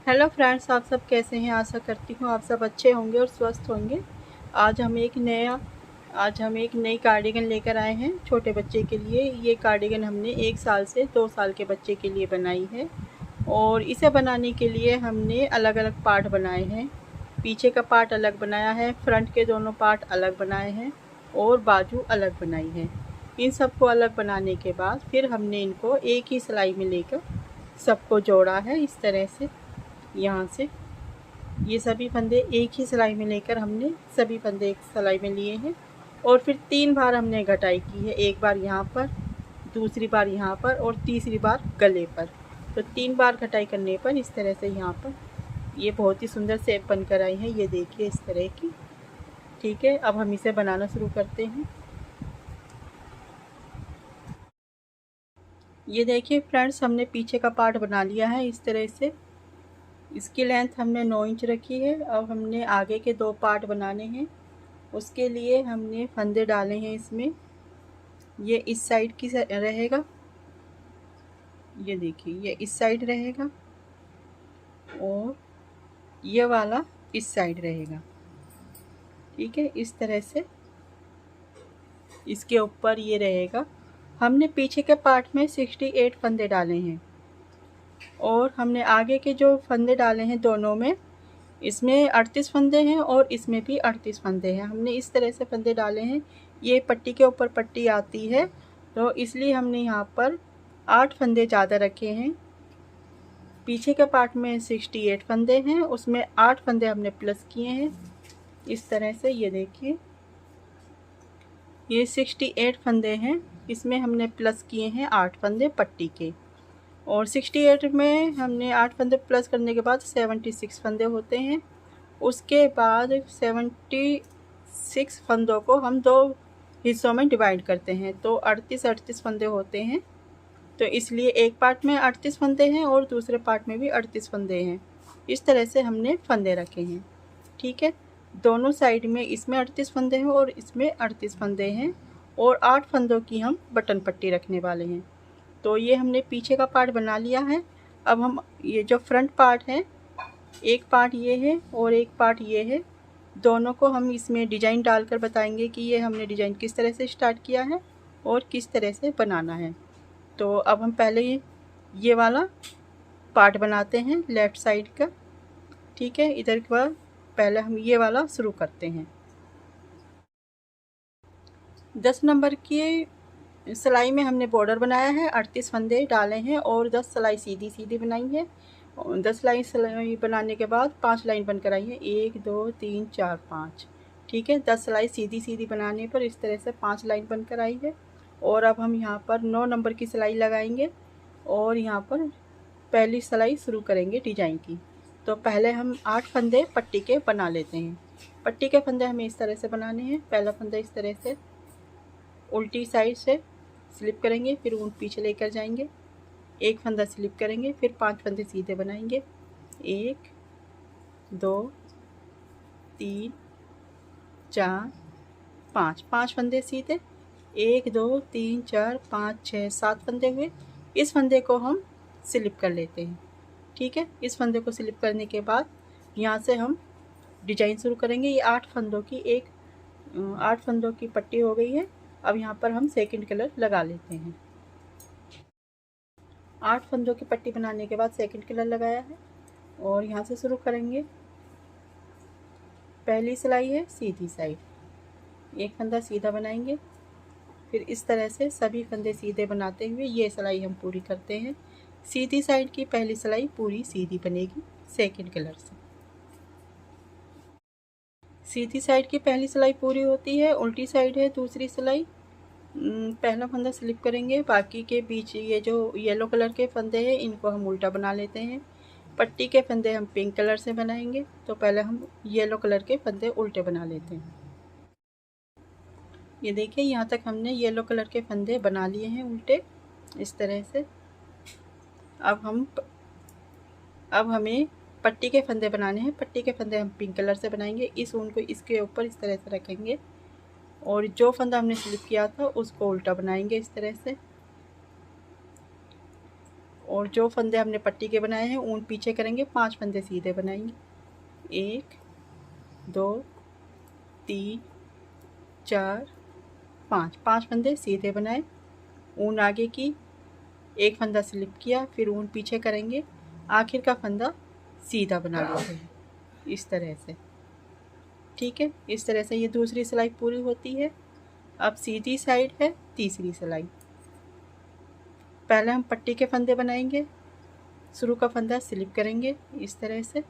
Hello friends, आप सब कैसे हैं। आशा करती हूँ आप सब अच्छे होंगे और स्वस्थ होंगे। आज हम एक नया आज हम एक नई कार्डिगन लेकर आए हैं छोटे बच्चे के लिए। ये कार्डिगन हमने 1 साल से 2 साल के बच्चे के लिए बनाई है और इसे बनाने के लिए हमने अलग अलग पार्ट बनाए हैं। पीछे का पार्ट अलग बनाया है, फ्रंट के दोनों पार्ट अलग बनाए हैं और बाजू अलग बनाई है। इन सबको अलग बनाने के बाद फिर हमने इनको एक ही सिलाई में लेकर सबको जोड़ा है। इस तरह से यहाँ से ये सभी फंदे एक ही सिलाई में लेकर हमने सभी फंदे एक सिलाई में लिए हैं और फिर 3 बार हमने घटाई की है। एक बार यहाँ पर, दूसरी बार यहाँ पर और तीसरी बार गले पर। तो 3 बार घटाई करने पर इस तरह से यहाँ पर ये बहुत ही सुंदर शेप बनकर आई है। ये देखिए इस तरह की। ठीक है, अब हम इसे बनाना शुरू करते हैं। ये देखिए फ्रेंड्स, हमने पीछे का पार्ट बना लिया है इस तरह से। इसकी लेंथ हमने 9 इंच रखी है। अब हमने आगे के 2 पार्ट बनाने हैं। उसके लिए हमने फंदे डाले हैं इसमें। ये इस साइड की रहेगा, ये देखिए ये इस साइड रहेगा और ये वाला इस साइड रहेगा। ठीक है, इस तरह से इसके ऊपर ये रहेगा। हमने पीछे के पार्ट में 68 फंदे डाले हैं और हमने आगे के जो फंदे डाले हैं दोनों में, इसमें 38 फंदे हैं और इसमें भी 38 फंदे हैं। हमने इस तरह से फंदे डाले हैं। ये पट्टी के ऊपर पट्टी आती है तो इसलिए हमने यहाँ पर 8 फंदे ज़्यादा रखे हैं। पीछे के पार्ट में 68 फंदे हैं, उसमें 8 फंदे हमने प्लस किए हैं इस तरह से। ये देखिए ये 68 फंदे हैं, इसमें हमने प्लस किए हैं 8 फंदे पट्टी के। और 68 में हमने 8 फंदे प्लस करने के बाद 76 फंदे होते हैं। उसके बाद 76 फंदों को हम 2 हिस्सों में डिवाइड करते हैं तो 38 फंदे होते हैं। तो इसलिए एक पार्ट में 38 फंदे हैं और दूसरे पार्ट में भी 38 फंदे हैं। इस तरह से हमने फंदे रखे हैं। ठीक है, दोनों साइड में इसमें 38 फंदे हैं और इसमें 38 फंदे हैं और 8 फंदों की हम बटन पट्टी रखने वाले हैं। तो ये हमने पीछे का पार्ट बना लिया है। अब हम ये जो फ्रंट पार्ट है, एक पार्ट ये है और एक पार्ट ये है, दोनों को हम इसमें डिज़ाइन डालकर बताएंगे कि ये हमने डिज़ाइन किस तरह से स्टार्ट किया है और किस तरह से बनाना है। तो अब हम पहले ये वाला पार्ट बनाते हैं लेफ़्ट साइड का। ठीक है, इधर के बाद पहले हम ये वाला शुरू करते हैं। 10 नंबर की सिलाई में हमने बॉर्डर बनाया है, 38 फंदे डाले हैं और 10 सिलाई सीधी सीधी बनाई है। 10 सिलाई बनाने के बाद 5 लाइन बनकर आई है, 1 2 3 4 5। ठीक है, 10 सिलाई सीधी सीधी बनाने पर इस तरह से 5 लाइन बनकर आई है। और अब हम यहाँ पर 9 नंबर की सिलाई लगाएंगे और यहाँ पर पहली सिलाई शुरू करेंगे डिजाइन की। तो पहले हम 8 फंदे पट्टी के बना लेते हैं। पट्टी के फंदे हमें इस तरह से बनाने हैं। पहला फंदा इस तरह से उल्टी साइड से स्लिप करेंगे, फिर ऊन पीछे लेकर जाएंगे, एक फंदा स्लिप करेंगे, फिर 5 फंदे सीधे बनाएंगे। 1 2 3 4 5, 5 फंदे सीधे, 1 2 3 4 5 6 7 फंदे हुए। इस फंदे को हम स्लिप कर लेते हैं। ठीक है, इस फंदे को स्लिप करने के बाद यहाँ से हम डिजाइन शुरू करेंगे। ये 8 फंदों की पट्टी हो गई है। अब यहाँ पर हम सेकंड कलर लगा लेते हैं। 8 फंदों की पट्टी बनाने के बाद सेकंड कलर लगाया है और यहाँ से शुरू करेंगे। पहली सिलाई है सीधी साइड, एक फंदा सीधा बनाएंगे, फिर इस तरह से सभी फंदे सीधे बनाते हुए ये सिलाई हम पूरी करते हैं। सीधी साइड की पहली सिलाई पूरी सीधी बनेगी सेकंड कलर से। सीधी साइड की पहली सिलाई पूरी होती है, उल्टी साइड है दूसरी सिलाई। पहला फंदा स्लिप करेंगे, बाकी के बीच ये जो येलो कलर के फंदे हैं इनको हम उल्टा बना लेते हैं। पट्टी के फंदे हम पिंक कलर से बनाएंगे, तो पहले हम येलो कलर के फंदे उल्टे बना लेते हैं। ये देखिए यहाँ तक हमने येलो कलर के फंदे बना लिए हैं उल्टे इस तरह से। अब हमें पट्टी के फंदे बनाने हैं। पट्टी के फंदे हम पिंक कलर से बनाएंगे। इस ऊन को इसके ऊपर इस तरह से रखेंगे और जो फंदा हमने स्लिप किया था उसको उल्टा बनाएंगे इस तरह से। और जो फंदे हमने पट्टी के बनाए हैं ऊन पीछे करेंगे, 5 फंदे सीधे बनाएंगे। 1 2 3 4 5, 5 फंदे सीधे बनाए, ऊन आगे की, एक फंदा स्लिप किया, फिर ऊन पीछे करेंगे, आखिर का फंदा सीधा बना लेते हैं इस तरह से। ठीक है, इस तरह से ये दूसरी सिलाई पूरी होती है। अब सीधी साइड है तीसरी सिलाई। पहले हम पट्टी के फंदे बनाएंगे, शुरू का फंदा स्लिप करेंगे इस तरह से,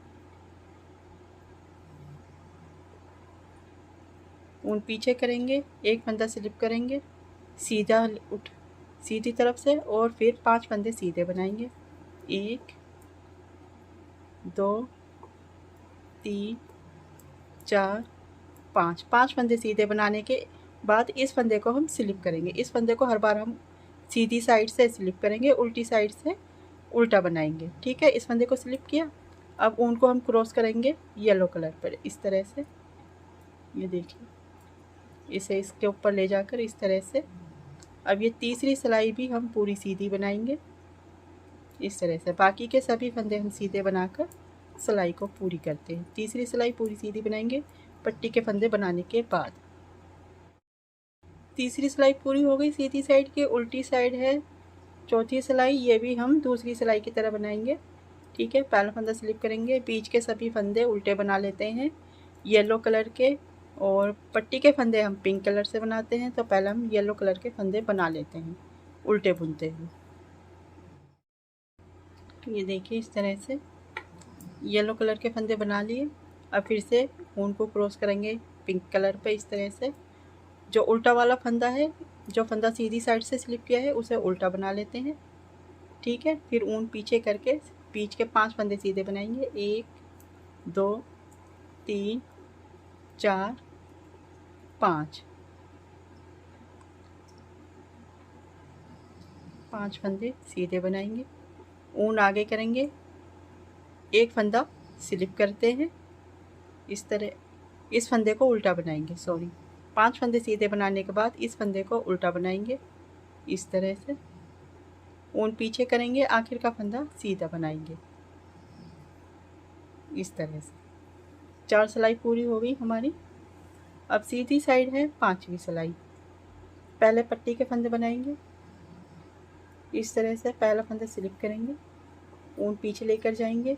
ऊन पीछे करेंगे, एक फंदा स्लिप करेंगे, सीधा उठ सीधी तरफ से, और फिर 5 फंदे सीधे बनाएंगे। 1 2 3 4 5, 5 फंदे सीधे बनाने के बाद इस फंदे को हम स्लिप करेंगे। इस फंदे को हर बार हम सीधी साइड से स्लिप करेंगे, उल्टी साइड से उल्टा बनाएंगे। ठीक है, इस फंदे को स्लिप किया। अब ऊन को हम क्रॉस करेंगे येलो कलर पर इस तरह से, ये देखिए, इसे इसके ऊपर ले जाकर इस तरह से। अब ये तीसरी सिलाई भी हम पूरी सीधी बनाएंगे इस तरह से। बाकी के सभी फंदे हम सीधे बनाकर सिलाई को पूरी करते हैं। तीसरी सिलाई पूरी सीधी बनाएंगे पट्टी के फंदे बनाने के बाद। तीसरी सिलाई पूरी हो गई सीधी साइड की। उल्टी साइड है चौथी सिलाई, ये भी हम दूसरी सिलाई की तरह बनाएंगे। ठीक है, पहला फंदा स्लिप करेंगे, बीच के सभी फंदे उल्टे बना लेते हैं येलो कलर के, और पट्टी के फंदे हम पिंक कलर से बनाते हैं। तो पहले हम येलो कलर के फंदे बना लेते हैं उल्टे बुनते हुए। ये देखिए, इस तरह से येलो कलर के फंदे बना लिए। अब फिर से ऊन को क्रॉस करेंगे पिंक कलर पे इस तरह से। जो उल्टा वाला फंदा है, जो फंदा सीधी साइड से स्लिप किया है, उसे उल्टा बना लेते हैं। ठीक है, फिर ऊन पीछे करके बीच के 5 फंदे सीधे बनाएंगे। 1 2 3 4 5, 5 फंदे सीधे बनाएंगे, ऊन आगे करेंगे, एक फंदा स्लिप करते हैं इस तरह, इस फंदे को उल्टा बनाएंगे, सॉरी, 5 फंदे सीधे बनाने के बाद इस फंदे को उल्टा बनाएंगे इस तरह से, ऊन पीछे करेंगे, आखिर का फंदा सीधा बनाएंगे इस तरह से। 4 सिलाई पूरी हो गई हमारी। अब सीधी साइड है 5वीं सिलाई। पहले पट्टी के फंदे बनाएंगे इस तरह से, पहला फंदा स्लिप करेंगे, ऊन पीछे लेकर जाएंगे,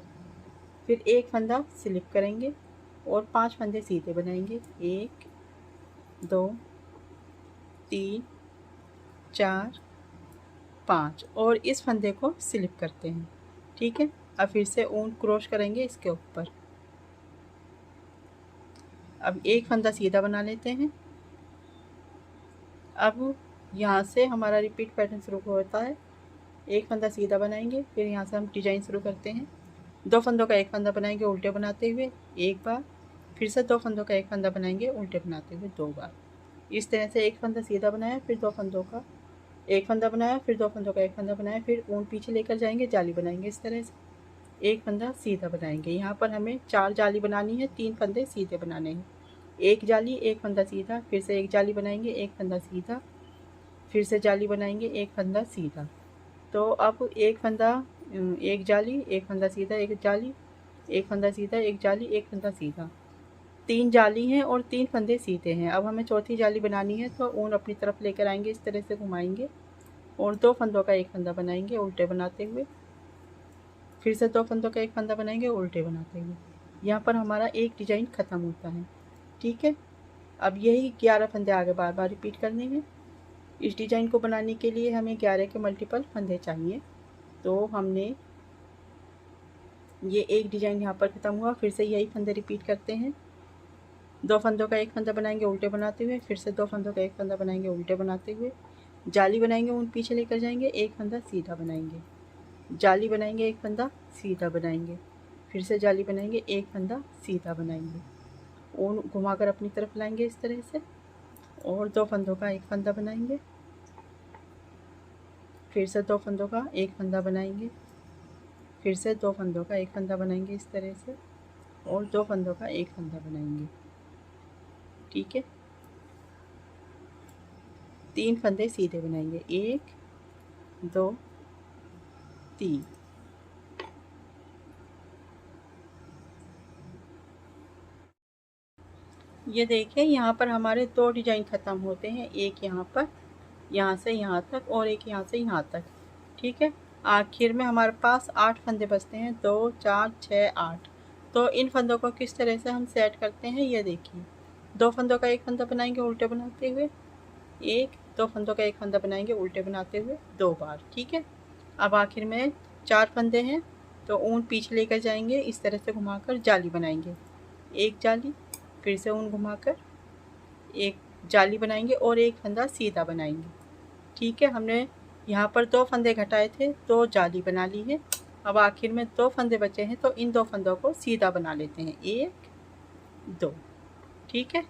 फिर एक फंदा स्लिप करेंगे और 5 फंदे सीधे बनाएंगे। 1 2 3 4 5, और इस फंदे को स्लिप करते हैं। ठीक है, अब फिर से ऊन क्रॉस करेंगे इसके ऊपर। अब एक फंदा सीधा बना लेते हैं। अब यहाँ से हमारा रिपीट पैटर्न शुरू होता है। एक फंदा सीधा बनाएंगे, फिर यहाँ से हम डिजाइन शुरू करते हैं। 2 फंदों का एक फंदा बनाएंगे उल्टे बनाते हुए एक बार, फिर से 2 फंदों का एक फंदा बनाएंगे उल्टे बनाते हुए 2 बार। इस तरह से एक फंदा सीधा बनाया, फिर 2 फंदों का एक फंदा बनाया, फिर 2 फंदों का एक फंदा बनाया, फिर ऊन पीछे लेकर जाएंगे, जाली बनाएंगे इस तरह से, एक फंदा सीधा बनाएंगे। यहाँ पर हमें 4 जाली बनानी है, 3 फंदे सीधे बनाने हैं। एक जाली, एक फंदा सीधा, फिर से एक जाली बनाएंगे, एक फंदा सीधा, फिर से जाली बनाएंगे, एक फंदा सीधा। तो अब एक फंदा, एक जाली, एक फंदा सीधा, एक जाली, एक फंदा सीधा, एक जाली, एक फंदा सीधा, 3 जाली हैं और 3 फंदे सीधे हैं। अब हमें चौथी जाली बनानी है, तो ऊन अपनी तरफ लेकर आएंगे, इस तरह से घुमाएंगे और 2 फंदों का एक फंदा बनाएंगे उल्टे बनाते हुए, फिर से 2 फंदों का एक फंदा बनाएंगे उल्टे बनाते हुए। यहाँ पर हमारा एक डिजाइन ख़त्म होता है। ठीक है, अब यही 11 फंदे आगे बार बार रिपीट करने हैं। इस डिजाइन को बनाने के लिए हमें 11 के मल्टीपल फंदे चाहिए। तो हमने ये एक डिजाइन यहाँ पर ख़त्म हुआ, फिर से यही फंदे रिपीट करते हैं। 2 फंदों का एक फंदा बनाएंगे उल्टे बनाते हुए, फिर से 2 फंदों का एक फंदा बनाएंगे उल्टे बनाते हुए, जाली बनाएंगे, ऊन पीछे लेकर जाएंगे, एक फंदा सीधा बनाएंगे, जाली बनाएंगे, एक फंदा सीधा बनाएंगे, फिर से जाली बनाएंगे, एक फंदा सीधा बनाएंगे, ऊन घुमाकर अपनी तरफ लाएंगे इस तरह से, और 2 फंदों का एक फंदा बनाएंगे, फिर से 2 फंदों का एक फंदा बनाएंगे, फिर से 2 फंदों का एक फंदा बनाएंगे इस तरह से, और 2 फंदों का एक फंदा बनाएंगे। ठीक है, 3 फंदे सीधे बनाएंगे, 1 2 3। ये देखिए यहाँ पर हमारे 2 डिजाइन ख़त्म होते हैं, एक यहाँ पर, यहाँ से यहाँ तक, और एक यहाँ से यहाँ तक। ठीक है, आखिर में हमारे पास 8 फंदे बचते हैं, 2 4 6 8। तो इन फंदों को किस तरह से हम सेट करते हैं ये देखिए। 2 फंदों का एक फंदा बनाएंगे उल्टे बनाते हुए, 2 फंदों का एक फंदा बनाएंगे उल्टे बनाते हुए 2 बार। ठीक है, अब आखिर में 4 फंदे हैं, तो ऊन पीछे लेकर जाएंगे, इस तरह से घुमाकर जाली बनाएंगे, एक जाली, फिर से ऊन घुमाकर एक जाली बनाएंगे और एक फंदा सीधा बनाएंगे। ठीक है, हमने यहाँ पर 2 फंदे घटाए थे, 2 जाली बना ली है। अब आखिर में 2 फंदे बचे हैं, तो इन 2 फंदों को सीधा बना लेते हैं, 1 2। ठीक है,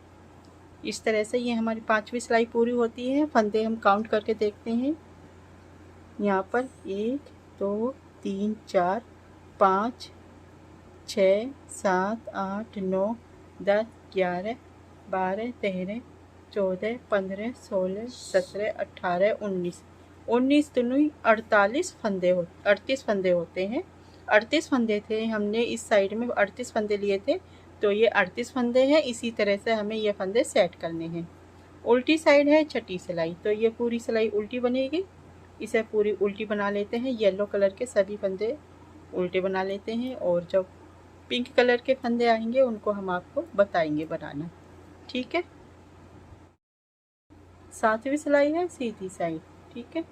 इस तरह से ये हमारी 5वीं सिलाई पूरी होती है। फंदे हम काउंट करके देखते हैं, यहाँ पर 1 2 3 4 5 6 7 8 9 10 11 12 13 14 15 16 17 18 19 19 दूनी 38 फंदे 38 फंदे होते हैं। 38 फंदे थे, हमने इस साइड में 38 फंदे लिए थे, तो ये 38 फंदे हैं। इसी तरह से हमें ये फंदे सेट करने हैं। उल्टी साइड है छठी सिलाई, तो ये पूरी सिलाई उल्टी बनेगी, इसे पूरी उल्टी बना लेते हैं। येलो कलर के सभी फंदे उल्टे बना लेते हैं, और जब पिंक कलर के फंदे आएंगे उनको हम आपको बताएंगे बनाना। ठीक है, 7वीं सिलाई है सीधी साइड। ठीक है,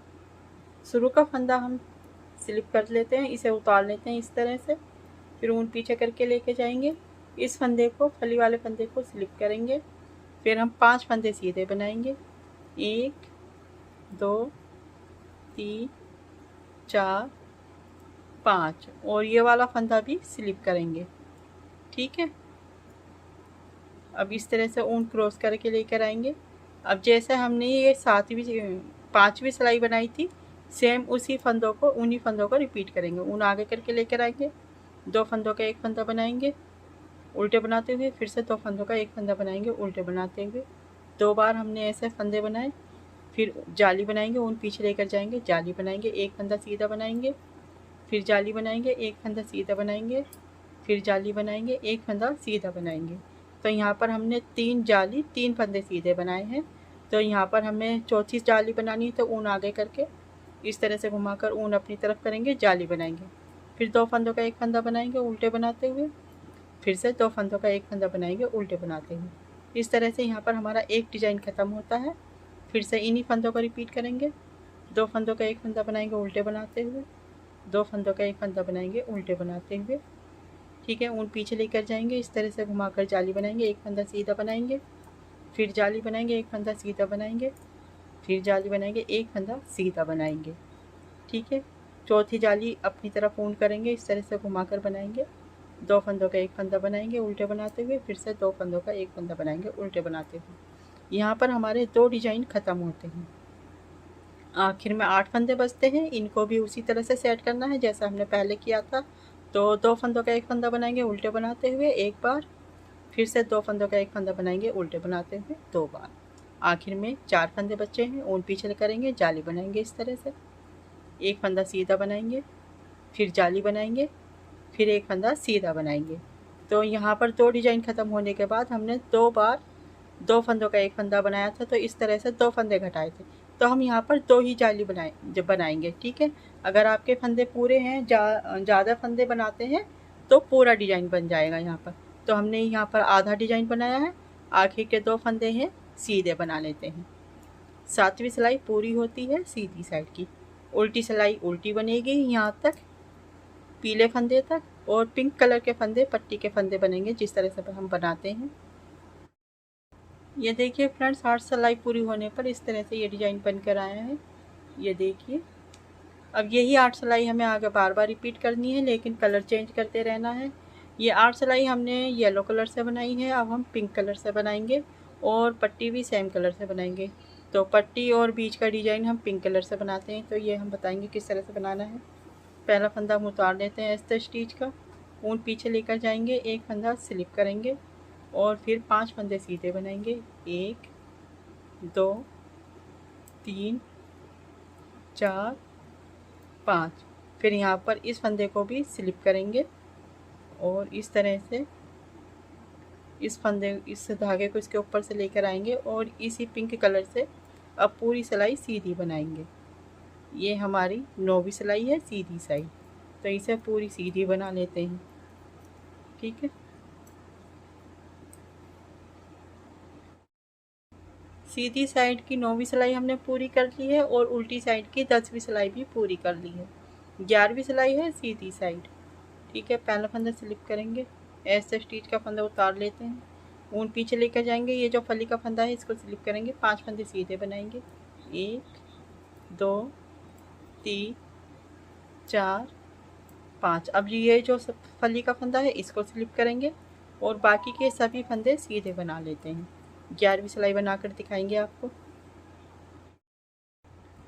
शुरू का फंदा हम स्लिप कर लेते हैं, इसे उतार लेते हैं इस तरह से, फिर ऊन पीछे करके लेके जाएंगे, इस फंदे को, फली वाले फंदे को स्लिप करेंगे, फिर हम 5 फंदे सीधे बनाएंगे, 1 2 3 4 5, और ये वाला फंदा भी स्लिप करेंगे। ठीक है, अब इस तरह से ऊन क्रॉस करके लेकर आएंगे। अब जैसे हमने ये 5वीं सिलाई बनाई थी, सेम उसी फंदों को, उन्हीं फंदों को रिपीट करेंगे। ऊन आगे करके लेकर आएंगे, 2 फंदों का एक फंदा बनाएंगे उल्टे बनाते हुए, फिर से 2 फंदों का एक फंदा बनाएंगे उल्टे बनाते हुए। 2 बार हमने ऐसे फंदे बनाए, फिर जाली बनाएंगे, ऊन पीछे लेकर जाएंगे, जाली बनाएंगे, एक फंदा सीधा बनाएंगे, फिर जाली बनाएंगे, एक फंदा सीधा बनाएंगे, फिर जाली बनाएंगे, एक फंदा सीधा बनाएंगे। तो यहाँ पर हमने 3 जाली 3 फंदे सीधे बनाए हैं। तो यहाँ पर हमें चौथी जाली बनानी है, तो ऊन आगे करके इस तरह से घुमाकर ऊन अपनी तरफ करेंगे, जाली बनाएंगे, फिर 2 फंदों का एक फंदा बनाएंगे उल्टे बनाते हुए, फिर से 2 फंदों का एक फंदा बनाएंगे उल्टे बनाते हुए। इस तरह से यहाँ पर हमारा एक डिजाइन ख़त्म होता है। फिर से इन्हीं फंदों को रिपीट करेंगे, 2 फंदों का एक फंदा बनाएंगे उल्टे बनाते हुए, 2 फंदों का एक फंदा बनाएंगे उल्टे बनाते हुए। ठीक है, ऊन पीछे लेकर जाएंगे, इस तरह से घुमाकर जाली बनाएंगे, एक फंदा सीधा बनाएंगे, फिर जाली बनाएंगे, एक फंदा सीधा बनाएंगे, फिर जाली बनाएंगे, एक फंदा सीधा बनाएंगे। ठीक है, चौथी जाली अपनी तरफ ऊन करेंगे, इस तरह से घुमाकर बनाएंगे, 2 फंदों का एक फंदा बनाएंगे उल्टे बनाते हुए, फिर से 2 फंदों का एक फंदा बनाएंगे उल्टे बनाते हुए। यहाँ पर हमारे 2 डिजाइन ख़त्म होते हैं। आखिर में 8 फंदे बचते हैं, इनको भी उसी तरह से सेट करना है जैसा हमने पहले किया था। तो 2 फंदों का एक फंदा बनाएंगे उल्टे बनाते हुए एक बार, फिर से 2 फंदों का एक फंदा बनाएंगे उल्टे बनाते हुए 2 बार। आखिर में 4 फंदे बचे हैं, ऊन पीछे करेंगे, जाली बनाएंगे, इस तरह से एक फंदा सीधा बनाएंगे, फिर जाली बनाएंगे, फिर एक फंदा सीधा बनाएंगे। तो यहाँ पर 2 डिजाइन ख़त्म होने के बाद हमने 2 बार 2 फंदों का एक फंदा बनाया था, तो इस तरह से 2 फंदे घटाए थे, तो हम यहाँ पर 2 ही जाली बनाएंगे। ठीक है, अगर आपके फंदे पूरे हैं, ज़्यादा फंदे बनाते हैं तो पूरा डिजाइन बन जाएगा यहाँ पर। तो हमने यहाँ पर आधा डिजाइन बनाया है, आखिर के 2 फंदे हैं सीधे बना लेते हैं। 7वीं सिलाई पूरी होती है सीधी साइड की। उल्टी सिलाई उल्टी बनेगी यहाँ तक, पीले फंदे तक, और पिंक कलर के फंदे पट्टी के फंदे बनेंगे जिस तरह से हम बनाते हैं। ये देखिए फ्रेंड्स, 8 सिलाई पूरी होने पर इस तरह से ये डिज़ाइन बनकर आया है। ये देखिए, अब यही 8 सिलाई हमें आगे बार बार रिपीट करनी है, लेकिन कलर चेंज करते रहना है। ये 8 सिलाई हमने येलो कलर से बनाई है, अब हम पिंक कलर से बनाएंगे, और पट्टी भी सेम कलर से बनाएंगे। तो पट्टी और बीच का डिज़ाइन हम पिंक कलर से बनाते हैं, तो ये हम बताएंगे किस तरह से बनाना है। पहला फंदा हम उतार देते हैं अस्तर स्टिच का, ऊन पीछे लेकर जाएंगे, एक फंदा स्लिप करेंगे, और फिर 5 फंदे सीधे बनाएंगे, 1 2 3 4 5, फिर यहाँ पर इस फंदे को भी स्लिप करेंगे और इस तरह से इस धागे को इसके ऊपर से लेकर आएंगे और इसी पिंक कलर से अब पूरी सिलाई सीधी बनाएंगे। ये हमारी 9वीं सिलाई है सीधी साइड, तो इसे पूरी सीधी बना लेते हैं। ठीक है, सीधी साइड की 9वीं सिलाई हमने पूरी कर ली है और उल्टी साइड की 10वीं सिलाई भी पूरी कर ली है। 11वीं सिलाई है सीधी साइड। ठीक है, पहला फंदा स्लिप करेंगे, ऐसे स्टिच का फंदा उतार लेते हैं, ऊन पीछे लेकर जाएंगे। ये जो फली का फंदा है इसको स्लिप करेंगे, 5 फंदे सीधे बनाएंगे। 1 2 3 4 5। अब ये जो फली का फंदा है इसको स्लिप करेंगे और बाकी के सभी फंदे सीधे बना लेते हैं। 11वीं सिलाई बनाकर दिखाएंगे आपको।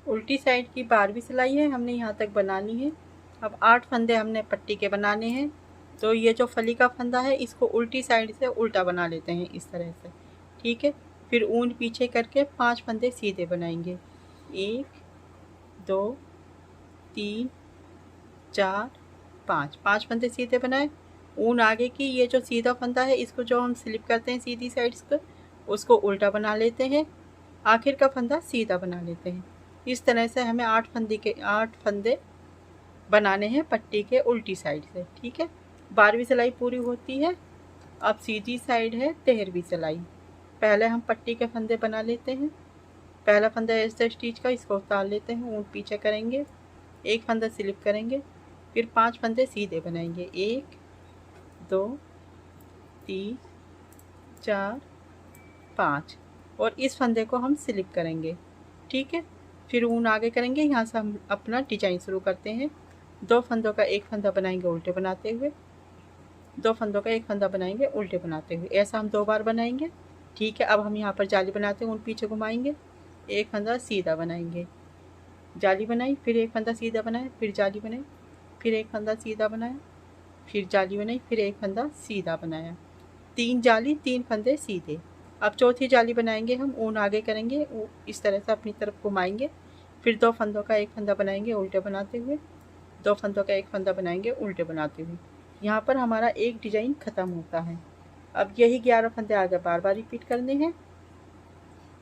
उल्टी साइड की 12वीं सिलाई है, हमने यहाँ तक बनानी है। अब 8 फंदे हमने पट्टी के बनाने हैं, तो ये जो फली का फंदा है इसको उल्टी साइड से उल्टा बना लेते हैं इस तरह से। ठीक है, फिर ऊन पीछे करके 5 फंदे सीधे बनाएंगे। 1 2 3 4 5। 5 फंदे सीधे बनाए। ऊन आगे की ये जो सीधा फंदा है इसको जो हम स्लिप करते हैं सीधी साइड से, उसको उल्टा बना लेते हैं, आखिर का फंदा सीधा बना लेते हैं। इस तरह से हमें 8 फंदे बनाने हैं पट्टी के उल्टी साइड से। ठीक है, 12वीं सिलाई पूरी होती है। अब सीधी साइड है 13वीं सिलाई। पहले हम पट्टी के फंदे बना लेते हैं। पहला फंदा ऐसे स्टिच का, इसको उतार लेते हैं, ऊन पीछे करेंगे, एक फंदा स्लिप करेंगे, फिर 5 फंदे सीधे बनाएंगे। 1 2 3 4 5 और इस फंदे को हम स्लिप करेंगे। ठीक है, फिर ऊन आगे करेंगे, यहाँ से हम अपना डिजाइन शुरू करते हैं। 2 फंदों का एक फंदा बनाएंगे उल्टे बनाते हुए, 2 फंदों का एक फंदा बनाएंगे उल्टे बनाते हुए। ऐसा हम 2 बार बनाएंगे। ठीक है, अब हम यहाँ पर जाली बनाते हैं, ऊन पीछे घुमाएंगे, एक फंदा सीधा बनाएंगे, जाली बनाई, फिर एक फंदा सीधा बनाए, फिर जाली बनाई, फिर एक फंदा सीधा बनाया, फिर जाली बनाई, फिर एक फंदा सीधा बनाया। 3 जाली 3 फंदे सीधे। अब चौथी जाली बनाएंगे हम, ऊन आगे करेंगे, इस तरह से अपनी तरफ घुमाएंगे, फिर 2 फंदों का एक फंदा बनाएंगे उल्टे बनाते हुए, 2 फंदों का एक फंदा बनाएंगे उल्टे बनाते हुए। यहाँ पर हमारा एक डिजाइन ख़त्म होता है। अब यही 11 फंदे आगे बार बार रिपीट करने हैं।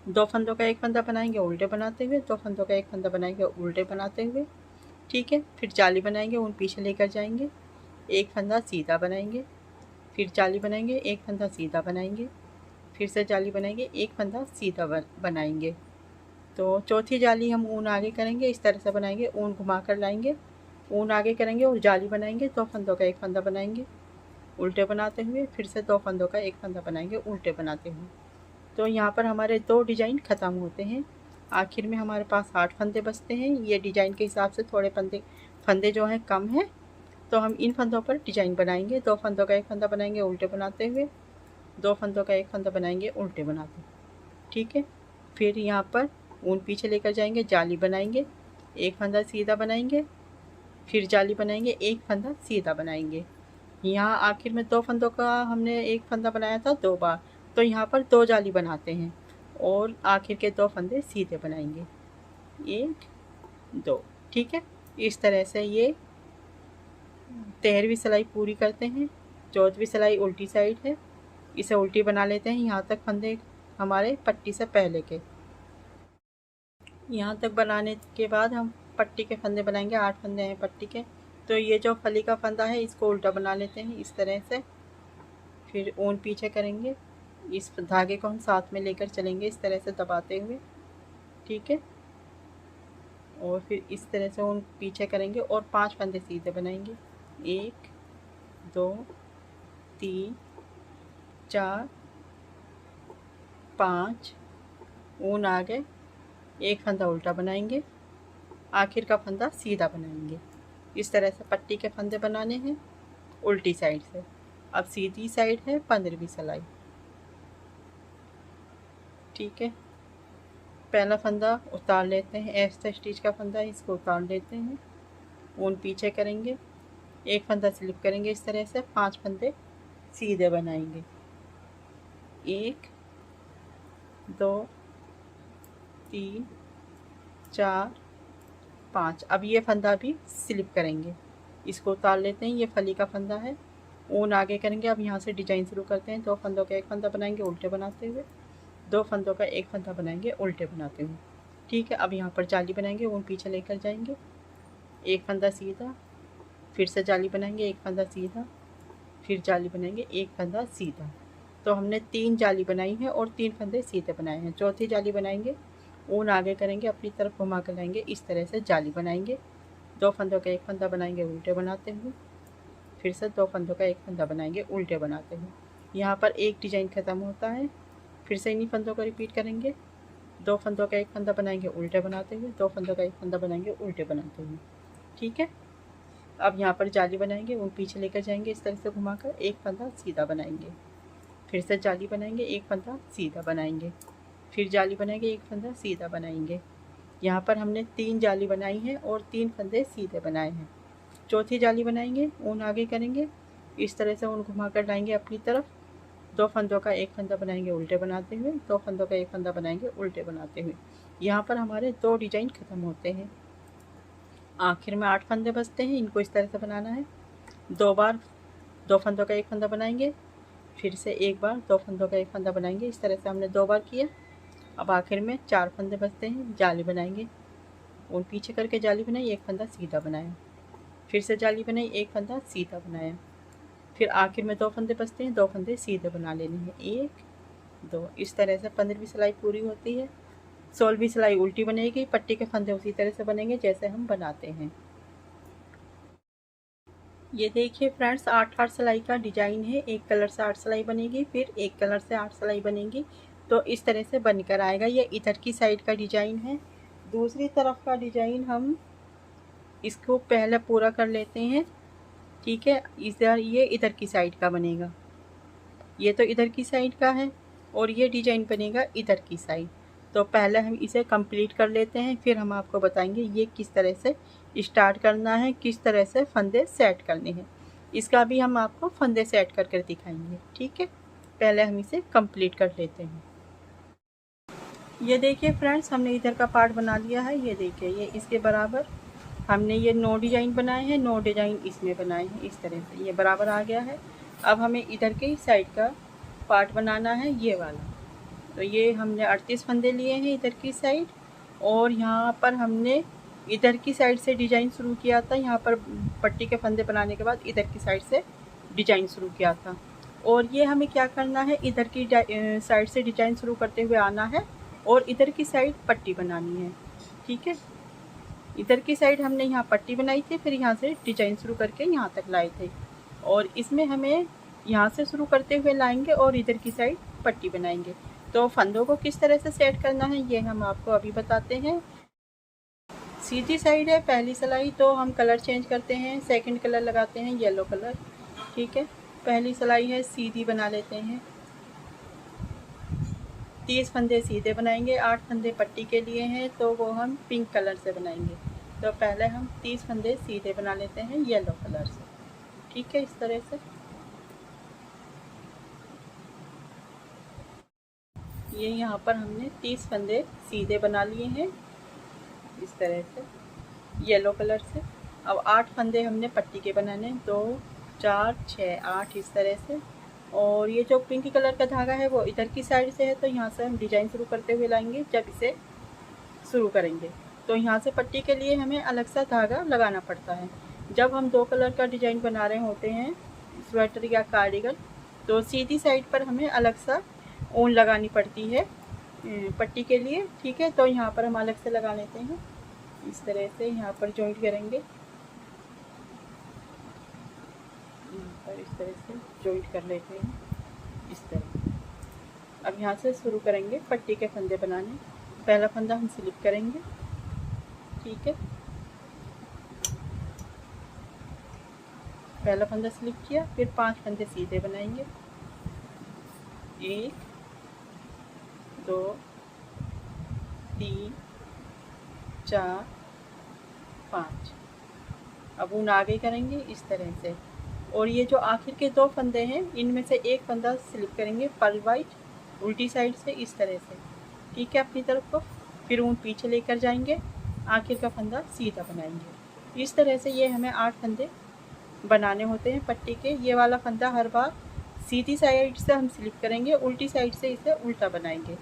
2 फंदों का एक फंदा बनाएंगे उल्टे बनाते हुए, 2 फंदों का एक फंदा बनाएंगे उल्टे बनाते हुए। ठीक है, फिर जाली बनाएंगे, ऊन पीछे लेकर जाएंगे, एक फंदा सीधा बनाएंगे, फिर जाली बनाएंगे, एक फंदा सीधा बनाएंगे, फिर से जाली बनाएंगे, एक फंदा सीधा बनाएंगे। तो चौथी जाली हम ऊन आगे करेंगे, इस तरह से बनाएंगे, ऊन घुमा कर लाएंगे, ऊन आगे करेंगे और जाली बनाएंगे, 2 फंदों का एक फंदा बनाएंगे उल्टे बनाते हुए, फिर से 2 फंदों का एक फंदा बनाएंगे उल्टे बनाते हुए। तो यहाँ पर हमारे 2 डिजाइन ख़त्म होते हैं। आखिर में हमारे पास 8 फंदे बचते हैं। ये डिजाइन के हिसाब से थोड़े फंदे जो हैं कम हैं, तो हम इन फंदों पर डिजाइन बनाएंगे। 2 फंदों का एक फंदा बनाएंगे उल्टे बनाते हुए, 2 फंदों का एक फंदा बनाएंगे उल्टे बनाते हुए। ठीक है, फिर यहाँ पर ऊन पीछे लेकर जाएंगे, जाली बनाएंगे, एक फंदा सीधा बनाएंगे, फिर जाली बनाएंगे, एक फंदा सीधा बनाएंगे। यहाँ आखिर में 2 फंदों का हमने एक फंदा बनाया था 2 बार, तो यहाँ पर 2 जाली बनाते हैं और आखिर के 2 फंदे सीधे बनाएंगे, 1 2। ठीक है, इस तरह से ये 13वीं सिलाई पूरी करते हैं। 14वीं सिलाई उल्टी साइड है, इसे उल्टी बना लेते हैं। यहाँ तक फंदे हमारे पट्टी से पहले के। यहाँ तक बनाने के बाद हम पट्टी के फंदे बनाएंगे। 8 फंदे हैं पट्टी के, तो ये जो फली का फंदा है इसको उल्टा बना लेते हैं इस तरह से। फिर ऊन पीछे करेंगे, इस धागे को हम साथ में लेकर चलेंगे इस तरह से दबाते हुए। ठीक है, और फिर इस तरह से ऊन पीछे करेंगे और 5 फंदे सीधे बनाएंगे, 1 2 3 4 5। ऊन आगे, एक फंदा उल्टा बनाएंगे, आखिर का फंदा सीधा बनाएंगे। इस तरह से पट्टी के फंदे बनाने हैं उल्टी साइड से। अब सीधी साइड है 15वीं सिलाई। ठीक है, पहला फंदा उतार लेते हैं, ऐसे स्टिच का फंदा है इसको उतार लेते हैं, ऊन पीछे करेंगे, एक फंदा स्लिप करेंगे इस तरह से, 5 फंदे सीधे बनाएंगे, 1 2 3 4 5। अब ये फंदा भी स्लिप करेंगे, इसको उतार लेते हैं। ये फली का फंदा है, ऊन आगे करेंगे। अब यहाँ से डिजाइन शुरू करते हैं। 2 फंदों का एक फंदा बनाएंगे उल्टे बनाते हुए, 2 फंदों का एक फंदा बनाएंगे उल्टे बनाते हुए। ठीक है, अब यहाँ पर जाली बनाएंगे, ऊन पीछे लेकर जाएंगे, एक फंदा सीधा, फिर से जाली बनाएंगे, एक फंदा सीधा, फिर जाली बनाएंगे, एक फंदा सीधा। तो हमने 3 जाली बनाई है और 3 फंदे सीधे बनाए हैं। चौथी जाली बनाएंगे, ऊन आगे करेंगे, अपनी तरफ घुमा कर लाएंगे, इस तरह से जाली बनाएंगे। 2 फंदों का एक फंदा बनाएंगे उल्टे बनाते हुए, फिर से 2 फंदों का एक फंदा बनाएंगे उल्टे बनाते हुए। यहाँ पर एक डिजाइन ख़त्म होता है, फिर से इन्हीं फंदों को रिपीट करेंगे। 2 फंदों का एक फंदा बनाएंगे उल्टे बनाते हुए, 2 फंदों का एक फंदा बनाएंगे उल्टे बनाते हुए। ठीक है, अब यहाँ पर जाली बनाएंगे, ऊन पीछे लेकर जाएंगे, इस तरह से घुमाकर एक फंदा सीधा बनाएंगे, फिर से जाली बनाएंगे, एक फंदा सीधा बनाएंगे, फिर जाली बनाएंगे, एक फंदा सीधा बनाएंगे। यहाँ पर हमने 3 जाली बनाई है और 3 फंदे सीधे बनाए हैं। चौथी जाली बनाएंगे, ऊन आगे करेंगे, इस तरह से ऊन घुमा कर लाएंगे अपनी तरफ। 2 फंदों का एक फंदा बनाएंगे उल्टे बनाते हुए, 2 फंदों का एक फंदा बनाएंगे उल्टे बनाते हुए। यहाँ पर हमारे 2 डिजाइन ख़त्म होते हैं। आखिर में 8 फंदे बचते हैं, इनको इस तरह से बनाना है। 2 बार 2 फंदों का एक फंदा बनाएंगे, फिर से एक बार 2 फंदों का एक फंदा बनाएंगे, इस तरह से हमने 2 बार किया। अब आखिर में 4 फंदे बचते हैं, जाली बनाएंगे, ऊन पीछे करके जाली बनाई, एक फंदा सीधा बनाया, फिर से जाली बनाई, एक फंदा सीधा बनाया, फिर आखिर में 2 फंदे बचते हैं, 2 फंदे सीधे बना लेने हैं, 1 2। इस तरह से 15वीं सिलाई पूरी होती है। 16वीं सिलाई उल्टी बनेगी, पट्टी के फंदे उसी तरह से बनेंगे जैसे हम बनाते हैं। ये देखिए फ्रेंड्स, 8 सिलाई का डिजाइन है। एक कलर से 8 सिलाई बनेगी, फिर एक कलर से 8 सिलाई बनेगी, तो इस तरह से बनकर आएगा। ये इधर की साइड का डिजाइन है। दूसरी तरफ का डिजाइन हम इसको पहले पूरा कर लेते हैं। ठीक है, इधर ये इधर की साइड का बनेगा, ये तो इधर की साइड का है और ये डिजाइन बनेगा इधर की साइड। तो पहले हम इसे कंप्लीट कर लेते हैं, फिर हम आपको बताएंगे ये किस तरह से स्टार्ट करना है, किस तरह से फंदे सेट करने हैं। इसका भी हम आपको फंदे सेट कर कर दिखाएंगे। ठीक है, पहले हम इसे कंप्लीट कर लेते हैं। ये देखिए फ्रेंड्स, हमने इधर का पार्ट बना लिया है। ये देखिए, ये इसके बराबर हमने ये 9 डिजाइन बनाए हैं, 9 डिजाइन इसमें बनाए हैं, इस तरह से ये बराबर आ गया है। अब हमें इधर के साइड का पार्ट बनाना है, ये वाला। तो ये हमने 38 फंदे लिए हैं इधर की साइड, और यहाँ पर हमने इधर की साइड से डिजाइन शुरू किया था। यहाँ पर पट्टी के फंदे बनाने के बाद इधर की साइड से डिजाइन शुरू किया था। और ये हमें क्या करना है, इधर की साइड से डिजाइन शुरू करते हुए आना है और इधर की साइड पट्टी बनानी है। ठीक है, इधर की साइड हमने यहाँ पट्टी बनाई थी, फिर यहाँ से डिजाइन शुरू करके यहाँ तक लाए थे, और इसमें हमें यहाँ से शुरू करते हुए लाएंगे और इधर की साइड पट्टी बनाएंगे। तो फंदों को किस तरह से सेट करना है ये हम आपको अभी बताते हैं। सीधी साइड है पहली सिलाई, तो हम कलर चेंज करते हैं, सेकंड कलर लगाते हैं येलो कलर। ठीक है, पहली सिलाई है, सीधी बना लेते हैं। 30 फंदे सीधे बनाएंगे, 8 फंदे पट्टी के लिए हैं, तो वो हम पिंक कलर से बनाएंगे। तो पहले हम 30 फंदे सीधे बना लेते हैं येलो कलर से। ठीक है, इस तरह से ये यहाँ पर हमने 30 फंदे सीधे बना लिए हैं इस तरह से येलो कलर से। अब 8 फंदे हमने पट्टी के बनाने, 2 4 6 8 इस तरह से। और ये जो पिंक कलर का धागा है वो इधर की साइड से है, तो यहाँ से हम डिजाइन शुरू करते हुए लाएंगे। जब इसे शुरू करेंगे तो यहाँ से पट्टी के लिए हमें अलग सा धागा लगाना पड़ता है। जब हम 2 कलर का डिजाइन बना रहे होते हैं, स्वेटर या कार्डिगन, तो सीधी साइड पर हमें अलग सा ऊन लगानी पड़ती है पट्टी के लिए। ठीक है, तो यहाँ पर हम अलग से लगा लेते हैं, इस तरह से यहाँ पर जॉइंट करेंगे, यहाँ पर इस तरह से जॉइंट कर लेते हैं इस तरह। अब यहाँ से शुरू करेंगे पट्टी के फंदे बनाने। पहला फंदा हम स्लिप करेंगे। ठीक है, पहला फंदा स्लिप किया, फिर 5 फंदे सीधे बनाएंगे, 1 2 3 4 5। अब ऊन आगे करेंगे इस तरह से, और ये जो आखिर के 2 फंदे हैं इनमें से एक फंदा स्लिप करेंगे पर्ल वाइट उल्टी साइड से इस तरह से। ठीक है, अपनी तरफ को, फिर ऊन पीछे लेकर जाएंगे, आखिर का फंदा सीधा बनाएंगे। इस तरह से ये हमें 8 फंदे बनाने होते हैं पट्टी के। ये वाला फंदा हर बार सीधी साइड से हम स्लिप करेंगे, उल्टी साइड से इसे उल्टा बनाएंगे।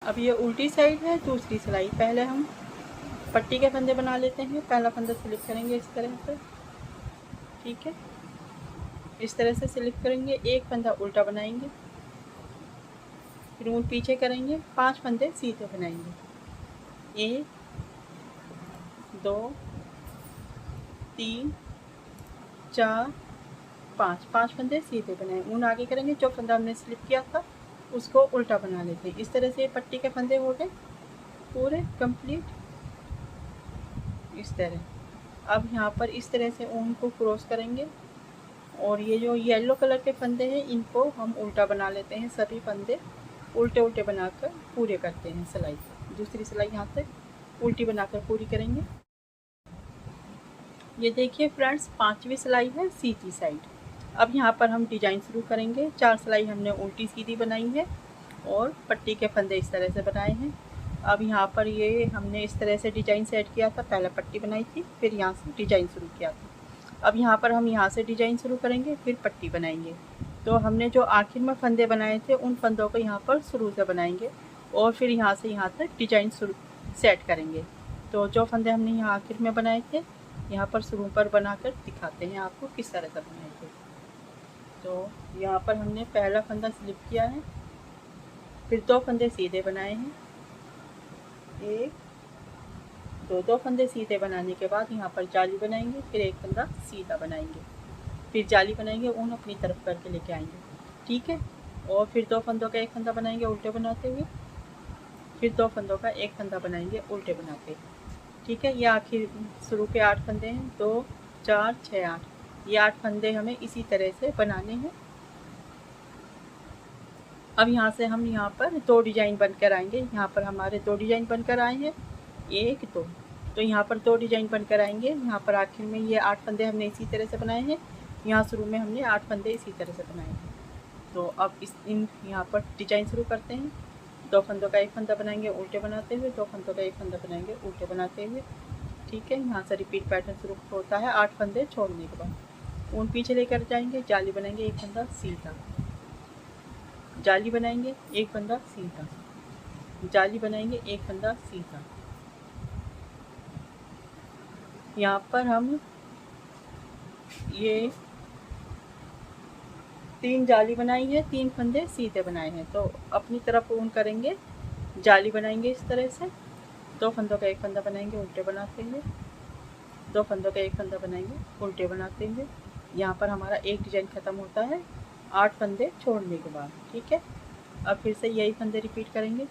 अब ये उल्टी साइड है दूसरी सिलाई। पहले हम पट्टी के फंदे बना लेते हैं। पहला फंदा स्लिप करेंगे इस तरह से, ठीक है, इस तरह से स्लिप करेंगे। एक फंदा उल्टा बनाएंगे, फिर ऊन पीछे करेंगे, 5 फंदे सीधे बनाएंगे। 1 2 3 4 5 फंदे सीधे बनाए। ऊन आगे करेंगे, जो फंदा हमने स्लिप किया था उसको उल्टा बना लेते हैं। इस तरह से पट्टी के फंदे हो गए पूरे कंप्लीट, इस तरह। अब यहाँ पर इस तरह से ऊन को क्रॉस करेंगे और ये जो येलो कलर के फंदे हैं इनको हम उल्टा बना लेते हैं। सभी फंदे उल्टे उल्टे बनाकर पूरे करते हैं सिलाई। दूसरी सिलाई यहाँ से उल्टी बनाकर पूरी करेंगे। ये देखिए फ्रेंड्स, 5वीं सिलाई है सीधी साइड। अब यहाँ पर हम डिजाइन शुरू करेंगे। 4 सिलाई हमने उल्टी सीधी बनाई है और पट्टी के फंदे इस तरह से बनाए हैं। अब यहाँ पर ये हमने इस तरह से डिजाइन सेट किया था, पहले पट्टी बनाई थी, फिर यहाँ से डिजाइन शुरू किया था। अब यहाँ पर हम यहाँ से डिजाइन शुरू करेंगे, फिर पट्टी बनाएंगे। तो हमने जो आखिर में फंदे बनाए थे उन फंदों को यहाँ पर शुरू से बनाएंगे और फिर यहाँ से यहाँ तक डिजाइन शुरू सेट करेंगे। तो जो फंदे हमने यहाँ आखिर में बनाए थे यहाँ पर शुरू पर बनाकर दिखाते हैं आपको किस तरह से बनाए थे। तो यहाँ पर हमने पहला फंदा स्लिप किया है, फिर 2 फंदे सीधे बनाए हैं। 1 2 फंदे सीधे बनाने के बाद यहाँ पर जाली बनाएंगे, फिर एक फंदा सीधा बनाएंगे, फिर जाली बनाएंगे, ऊन अपनी तरफ करके लेके आएंगे, ठीक है। और फिर 2 फंदों का एक फंदा बनाएंगे उल्टे बनाते हुए, फिर 2 फंदों का एक फंदा बनाएंगे उल्टे बनाते हुए, ठीक है। ये आखिर शुरू के 8 फंदे हैं, 2 4 6 8। ये 8 फंदे हमें इसी तरह से बनाने हैं। अब यहाँ से हम यहाँ पर 2 डिजाइन बनकर आएंगे। यहाँ पर हमारे 2 डिजाइन बनकर आए हैं, 1 2। तो यहाँ पर 2 डिजाइन बनकर आएंगे। यहाँ पर आखिर में ये 8 फंदे हमने इसी तरह से बनाए हैं, यहाँ शुरू में हमने 8 फंदे इसी तरह से बनाए हैं। तो अब यहाँ पर डिजाइन शुरू करते हैं। 2 फंदों का एक फंदा बनाएंगे उल्टे बनाते हुए, 2 फंदों का एक फंदा बनाएंगे उल्टे बनाते हुए, ठीक है। यहाँ से रिपीट पैटर्न शुरू होता है 8 फंदे छोड़ने के बाद। ऊन पीछे लेकर जाएंगे, जाली बनाएंगे, एक फंदा सीधा, जाली बनाएंगे, एक फंदा सीधा, जाली बनाएंगे, एक फंदा सीधा। यहाँ पर हम ये 3 जाली बनाई है, 3 फंदे सीधे बनाए हैं। तो अपनी तरफ ऊन करेंगे, जाली बनाएंगे इस तरह से, 2 फंदों का एक फंदा बनाएंगे उल्टे बनाते हुए, 2 फंदों का एक फंदा बनाएंगे उल्टे बनाते हुए। यहाँ पर हमारा एक डिजाइन ख़त्म होता है 8 फंदे छोड़ने के बाद, ठीक है। अब फिर से यही फंदे रिपीट करेंगे।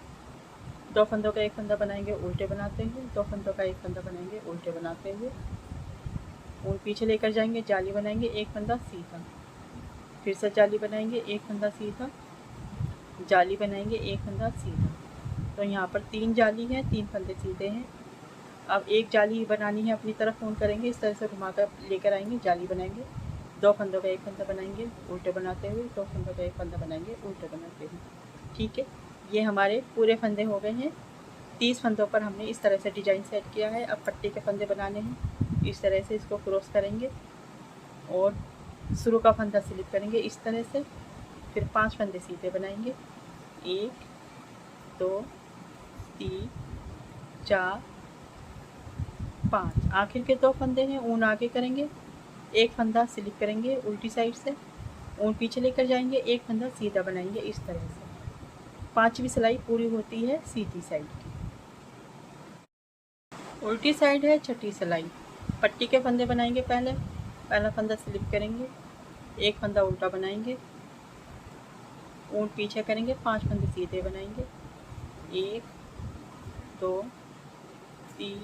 2 फंदों का एक फंदा बनाएंगे उल्टे बनाते हुए, 2 फंदों का एक फंदा बनाएंगे उल्टे बनाते हुए, ऊन पीछे लेकर जाएंगे, जाली बनाएंगे, एक फंदा सीधा, फिर से जाली बनाएंगे, एक फंदा सीधा, जाली बनाएंगे, एक फंदा सीधा। तो यहाँ पर 3 जाली है, 3 फंदे सीधे हैं। अब एक जाली बनानी है, अपनी तरफ ऊन करेंगे, इस तरह से घुमाकर लेकर आएंगे, जाली बनाएंगे, 2 फंदों का एक फंदा बनाएंगे उल्टे बनाते हुए, 2 फंदों का एक फंदा बनाएंगे उल्टे बनाते हुए, ठीक है। ये हमारे पूरे फंदे हो गए हैं। 30 फंदों पर हमने इस तरह से डिजाइन सेट किया है। अब पट्टी के फंदे बनाने हैं। इस तरह से इसको क्रॉस करेंगे और शुरू का फंदा स्लिप करेंगे इस तरह से, फिर 5 फंदे सीधे बनाएंगे, 1 2 3 4 5। आखिर के 2 फंदे हैं, ऊन आगे करेंगे, एक फंदा स्लिप करेंगे उल्टी साइड से, ऊन पीछे लेकर जाएंगे, एक फंदा सीधा बनाएंगे इस तरह से। 5वीं सिलाई पूरी होती है सीधी साइड की। उल्टी साइड है 6ठी सिलाई। पट्टी के फंदे बनाएंगे। पहला फंदा स्लिप करेंगे, एक फंदा उल्टा बनाएंगे, ऊन पीछे करेंगे, 5 फंदे सीधे बनाएंगे, 1 2 3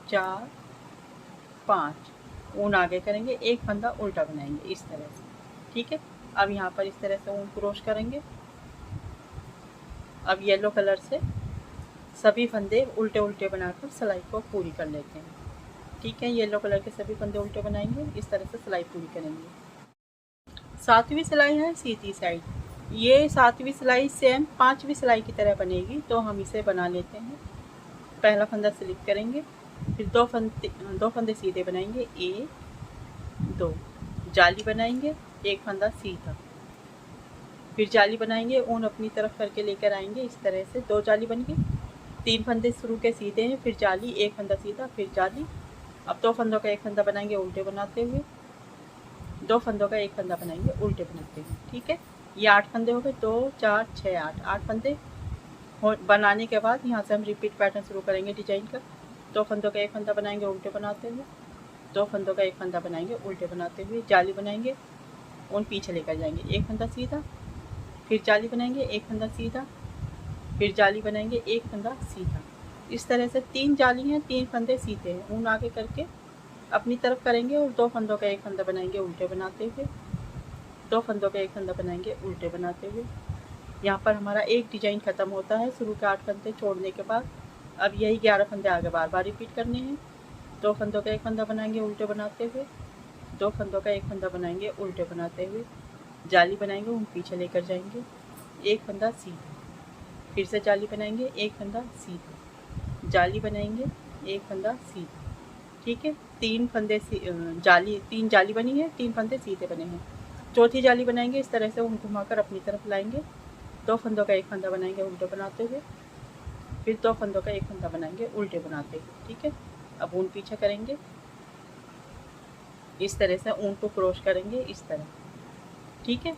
4 5। ऊन आगे करेंगे, एक फंदा उल्टा बनाएंगे इस तरह से, ठीक है। अब यहाँ पर इस तरह से ऊन क्रॉस करेंगे। अब येलो कलर से सभी फंदे उल्टे उल्टे बनाकर सिलाई को पूरी कर लेते हैं, ठीक है। येलो कलर के सभी फंदे उल्टे बनाएंगे, इस तरह से सिलाई पूरी करेंगे। 7वीं सिलाई है सीधी साइड। ये 7वीं सिलाई सेम 5वीं सिलाई की तरह बनेगी, तो हम इसे बना लेते हैं। पहला फंदा स्लिप करेंगे, फिर दो फंदे सीधे बनाएंगे, 1 2, जाली बनाएंगे, एक फंदा सीधा, फिर जाली बनाएंगे, ऊन अपनी तरफ करके लेकर आएंगे इस तरह से, 2 जाली बन गई, 3 फंदे शुरू के सीधे हैं, फिर जाली, एक फंदा सीधा, फिर जाली। अब 2 फंदों का एक फंदा बनाएंगे उल्टे बनाते हुए, 2 फंदों का एक फंदा बनाएंगे उल्टे बनाते हुए। ठीक है, ये 8 फंदे हो गए, 2 4 6 8 फंदे बनाने के बाद यहाँ से हम रिपीट पैटर्न शुरू करेंगे डिजाइन का। 2 फंदों का एक फंदा बनाएंगे उल्टे बनाते हुए, 2 फंदों का एक फंदा बनाएंगे उल्टे बनाते हुए, जाली बनाएंगे, ऊन पीछे लेकर जाएंगे, एक फंदा सीधा, फिर जाली बनाएंगे, एक फंदा सीधा, फिर जाली बनाएंगे, एक फंदा सीधा। इस तरह से 3 जाली हैं, 3 फंदे सीधे हैं, ऊन आगे करके अपनी तरफ करेंगे और 2 फंदों का एक फंदा बनाएंगे उल्टे बनाते हुए, 2 फंदों का एक फंदा बनाएंगे उल्टे बनाते हुए। यहाँ पर हमारा एक डिजाइन ख़त्म होता है शुरू के 8 फंदे छोड़ने के बाद। अब यही 11 फंदे आगे बार बार रिपीट करने हैं। 2 फंदों का एक फंदा बनाएंगे उल्टे बनाते हुए, 2 फंदों का एक फंदा बनाएंगे उल्टे बनाते हुए, जाली बनाएंगे, ऊन पीछे लेकर जाएंगे, एक फंदा सीधा, फिर से जाली बनाएंगे, एक फंदा सीधा, जाली बनाएंगे, एक फंदा सीधा। ठीक है, 3 फंदे जाली, 3 जाली बनी है, 3 फंदे सीधे बने हैं। चौथी जाली बनाएंगे इस तरह से, ऊन घुमाकर अपनी तरफ लाएंगे, 2 फंदों का एक फंदा बनाएंगे उल्टे बनाते हुए, फिर 2 फंदों का एक फंदा बनाएंगे उल्टे बनाते हुए। ठीक है, अब ऊन पीछे करेंगे, इस तरह से ऊन को क्रॉस करेंगे इस तरह। ठीक है,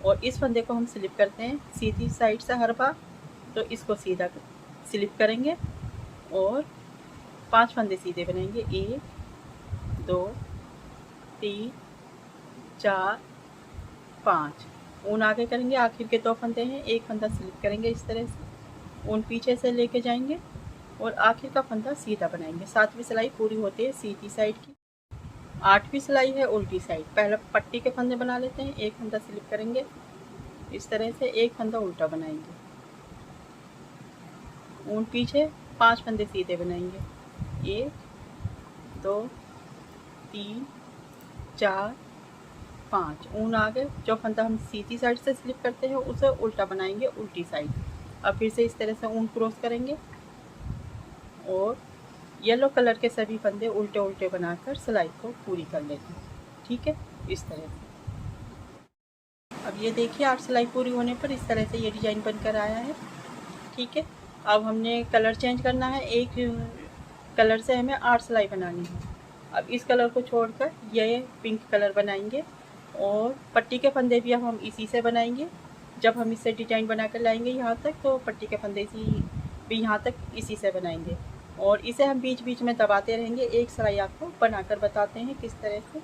और इस फंदे को हम स्लिप करते हैं सीधी साइड से हर बार, तो इसको सीधा स्लिप करेंगे और 5 फंदे सीधे बनाएंगे, 1 2 3 4 5। ऊन आगे करेंगे, आखिर के 2 फंदे हैं, एक फंदा स्लिप करेंगे इस तरह से, ऊन पीछे से लेके जाएंगे और आखिर का फंदा सीधा बनाएंगे। 7वीं सिलाई पूरी होती है सीधी साइड की, 8वीं सिलाई है उल्टी साइड। पहले पट्टी के फंदे बना लेते हैं, एक फंदा स्लिप करेंगे इस तरह से, एक फंदा उल्टा बनाएंगे, ऊन पीछे, 5 फंदे सीधे बनाएंगे, 1 2 3 4 5। ऊन आगे, जो फंदा हम सीधी साइड से स्लिप करते हैं उसे उल्टा बनाएंगे उल्टी साइड। अब फिर से इस तरह से ऊन क्रॉस करेंगे और येलो कलर के सभी फंदे उल्टे उल्टे बनाकर सिलाई को पूरी कर लेते हैं। ठीक है, इस तरह से। अब ये देखिए 8 सिलाई पूरी होने पर इस तरह से ये डिजाइन बनकर आया है। ठीक है, अब हमने कलर चेंज करना है, एक कलर से हमें 8 सिलाई बनानी है। अब इस कलर को छोड़कर ये पिंक कलर बनाएंगे और पट्टी के फंदे भी अब हम इसी से बनाएंगे। जब हम इससे डिजाइन बना कर लाएंगे यहाँ तक, तो पट्टी के फंदे भी यहाँ तक इसी से बनाएंगे और इसे हम बीच बीच में दबाते रहेंगे। एक सिलाई आपको बनाकर बताते हैं किस तरह से।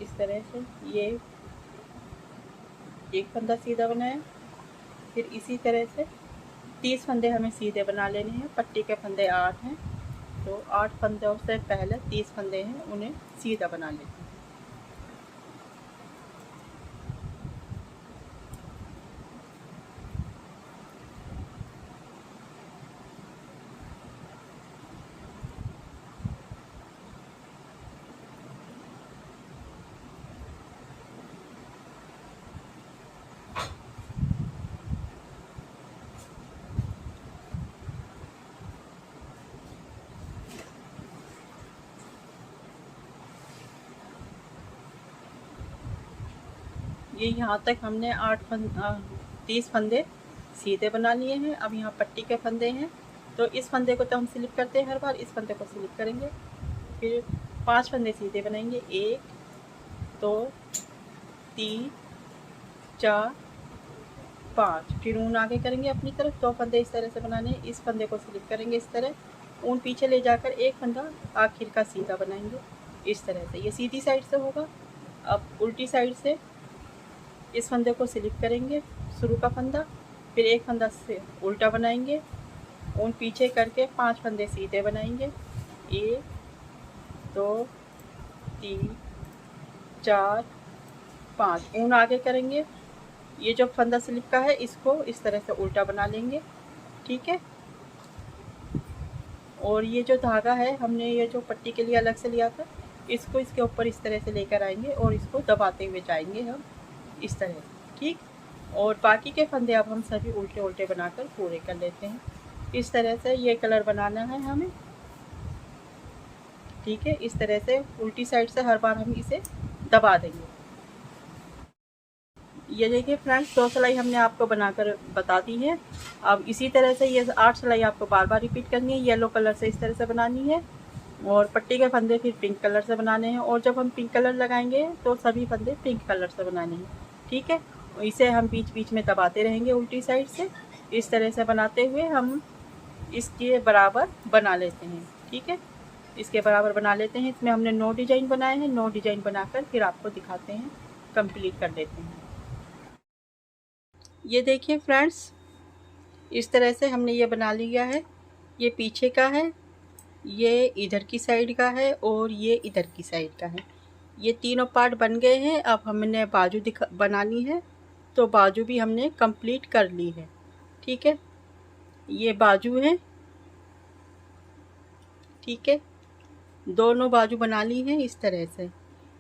इस तरह से ये एक फंदा सीधा बनाया, फिर इसी तरह से 30 फंदे हमें सीधे बना लेने हैं। पट्टी के फंदे 8 हैं, तो 8 फंदों से पहले 30 फंदे हैं उन्हें सीधा बना लेते हैं। ये यहाँ तक हमने 30 फंदे सीधे बना लिए हैं। अब यहाँ पट्टी के फंदे हैं, तो इस फंदे को तो हम स्लिप करते हैं हर बार, इस फंदे को स्लिप करेंगे, फिर 5 फंदे सीधे बनाएंगे, 1 2 3 4 5। फिर ऊन आगे करेंगे अपनी तरफ, 2 फंदे इस तरह से बनाने हैं, इस फंदे को स्लिप करेंगे इस तरह, ऊन पीछे ले जाकर एक फंदा आखिर का सीधा बनाएंगे इस तरह से। ये सीधी साइड से होगा। अब उल्टी साइड से इस फंदे को स्लिप करेंगे, शुरू का फंदा, फिर एक फंदा से उल्टा बनाएंगे, ऊन पीछे करके 5 फंदे सीधे बनाएंगे, 1 2 3 4 5। ऊन आगे करेंगे, ये जो फंदा स्लिप का है इसको इस तरह से उल्टा बना लेंगे। ठीक है, और ये जो धागा है हमने ये जो पट्टी के लिए अलग से लिया था, इसको इसके ऊपर इस तरह से लेकर आएंगे और इसको दबाते हुए जाएंगे हम इस तरह से। ठीक, और बाकी के फंदे अब हम सभी उल्टे उल्टे बनाकर पूरे कर लेते हैं। इस तरह से ये कलर बनाना है हमें। ठीक है, इस तरह से उल्टी साइड से हर बार हम इसे दबा देंगे। ये देखिए फ्रेंड्स, 2 सिलाई हमने आपको बनाकर बता दी है। अब इसी तरह से ये 8 सिलाई आपको बार बार रिपीट करनी है। येलो कलर से इस तरह से बनानी है और पट्टी के फंदे फिर पिंक कलर से बनाने हैं, और जब हम पिंक कलर लगाएंगे तो सभी फंदे पिंक कलर से बनाने हैं। ठीक है, इसे हम बीच बीच में दबाते रहेंगे उल्टी साइड से। इस तरह से बनाते हुए हम इसके बराबर बना लेते हैं। ठीक है, इसके बराबर बना लेते हैं। इसमें हमने 9 डिज़ाइन बनाए हैं। 9 डिज़ाइन बनाकर फिर आपको दिखाते हैं, कंप्लीट कर देते हैं। ये देखिए फ्रेंड्स, इस तरह से हमने ये बना लिया है। ये पीछे का है, ये इधर की साइड का है और ये इधर की साइड का है। ये तीनों पार्ट बन गए हैं। अब हमने बाजू बनानी है, तो बाजू भी हमने कंप्लीट कर ली है। ठीक है, ये बाजू है। ठीक है, दोनों बाजू बना ली है इस तरह से।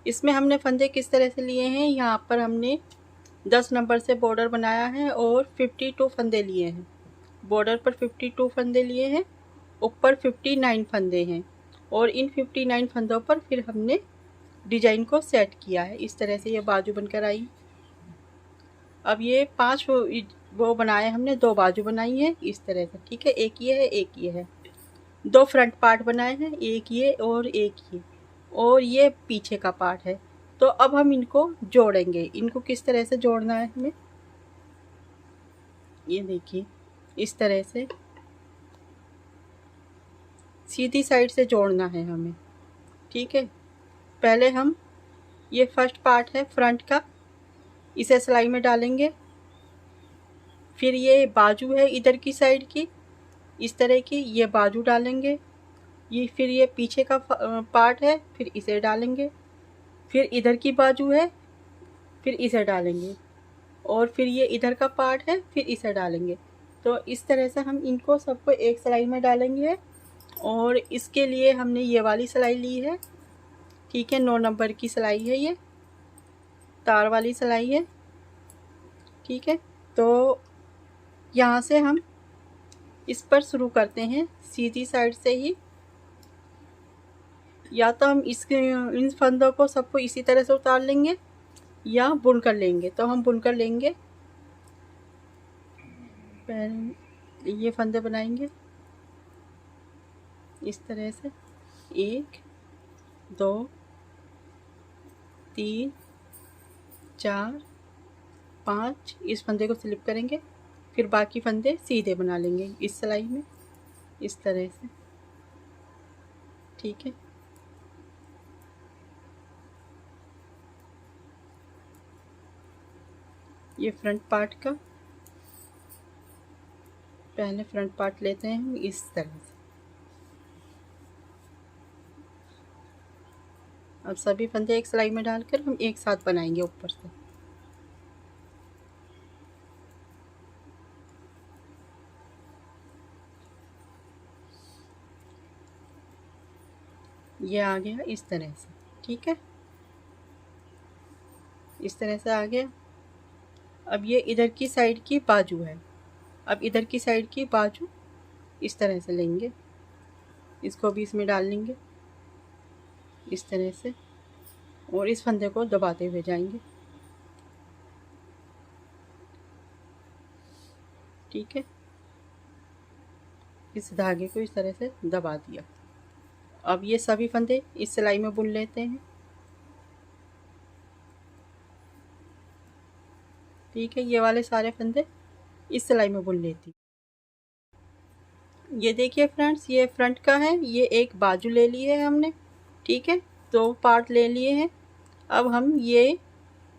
इसमें हमने फंदे किस तरह से लिए हैं, यहाँ पर हमने 10 नंबर से बॉर्डर बनाया है और 52 फंदे लिए हैं। बॉर्डर पर 52 फंदे लिए हैं, ऊपर 59 फंदे हैं, और इन 59 फंदों पर फिर हमने डिजाइन को सेट किया है। इस तरह से ये बाजू बनकर आई। अब ये 5 वो बनाए हमने, 2 बाजू बनाई है इस तरह से। ठीक है, एक ये है, एक ये है। 2 फ्रंट पार्ट बनाए हैं, एक ये और एक ये, और ये पीछे का पार्ट है। तो अब हम इनको जोड़ेंगे। इनको किस तरह से जोड़ना है हमें, ये देखिए, इस तरह से सीधी साइड से जोड़ना है हमें। ठीक है, पहले हम ये फर्स्ट पार्ट है फ्रंट का, इसे सिलाई में डालेंगे। फिर ये बाजू है इधर की साइड की, इस तरह की, ये बाजू डालेंगे। ये फिर ये पीछे का पार्ट है, फिर इसे डालेंगे। फिर इधर की बाजू है, फिर इसे डालेंगे, और फिर ये इधर का पार्ट है, फिर इसे डालेंगे। तो इस तरह से हम इनको सबको एक सिलाई में डालेंगे। और इसके लिए हमने ये वाली सिलाई ली है। ठीक है, 9 नंबर की सिलाई है, ये तार वाली सिलाई है। ठीक है, तो यहाँ से हम इस पर शुरू करते हैं सीधी साइड से ही। या तो हम इन फंदों को सबको इसी तरह से उतार लेंगे या बुन कर लेंगे। तो हम बुन कर लेंगे। पहले ये फंदे बनाएंगे इस तरह से, 1 2 3 4 5। इस फंदे को स्लिप करेंगे, फिर बाकी फंदे सीधे बना लेंगे इस सिलाई में, इस तरह से। ठीक है, ये फ्रंट पार्ट का, पहले फ्रंट पार्ट लेते हैं हम इस तरह से। अब सभी फंदे एक सिलाई में डालकर हम एक साथ बनाएंगे ऊपर से। ये आ गया इस तरह से। ठीक है, इस तरह से आ गया। अब ये इधर की साइड की बाजू है। अब इधर की साइड की बाजू इस तरह से लेंगे, इसको भी इसमें डाल लेंगे इस तरह से, और इस फंदे को दबाते हुए जाएंगे। ठीक है, इस धागे को इस तरह से दबा दिया। अब ये सभी फंदे इस सिलाई में बुन लेते हैं। ठीक है, ये वाले सारे फंदे इस सिलाई में बुन लेती। ये देखिए फ्रेंड्स, ये फ्रंट का है, ये एक बाजू ले ली है हमने। ठीक है, 2 पार्ट ले लिए हैं। अब हम ये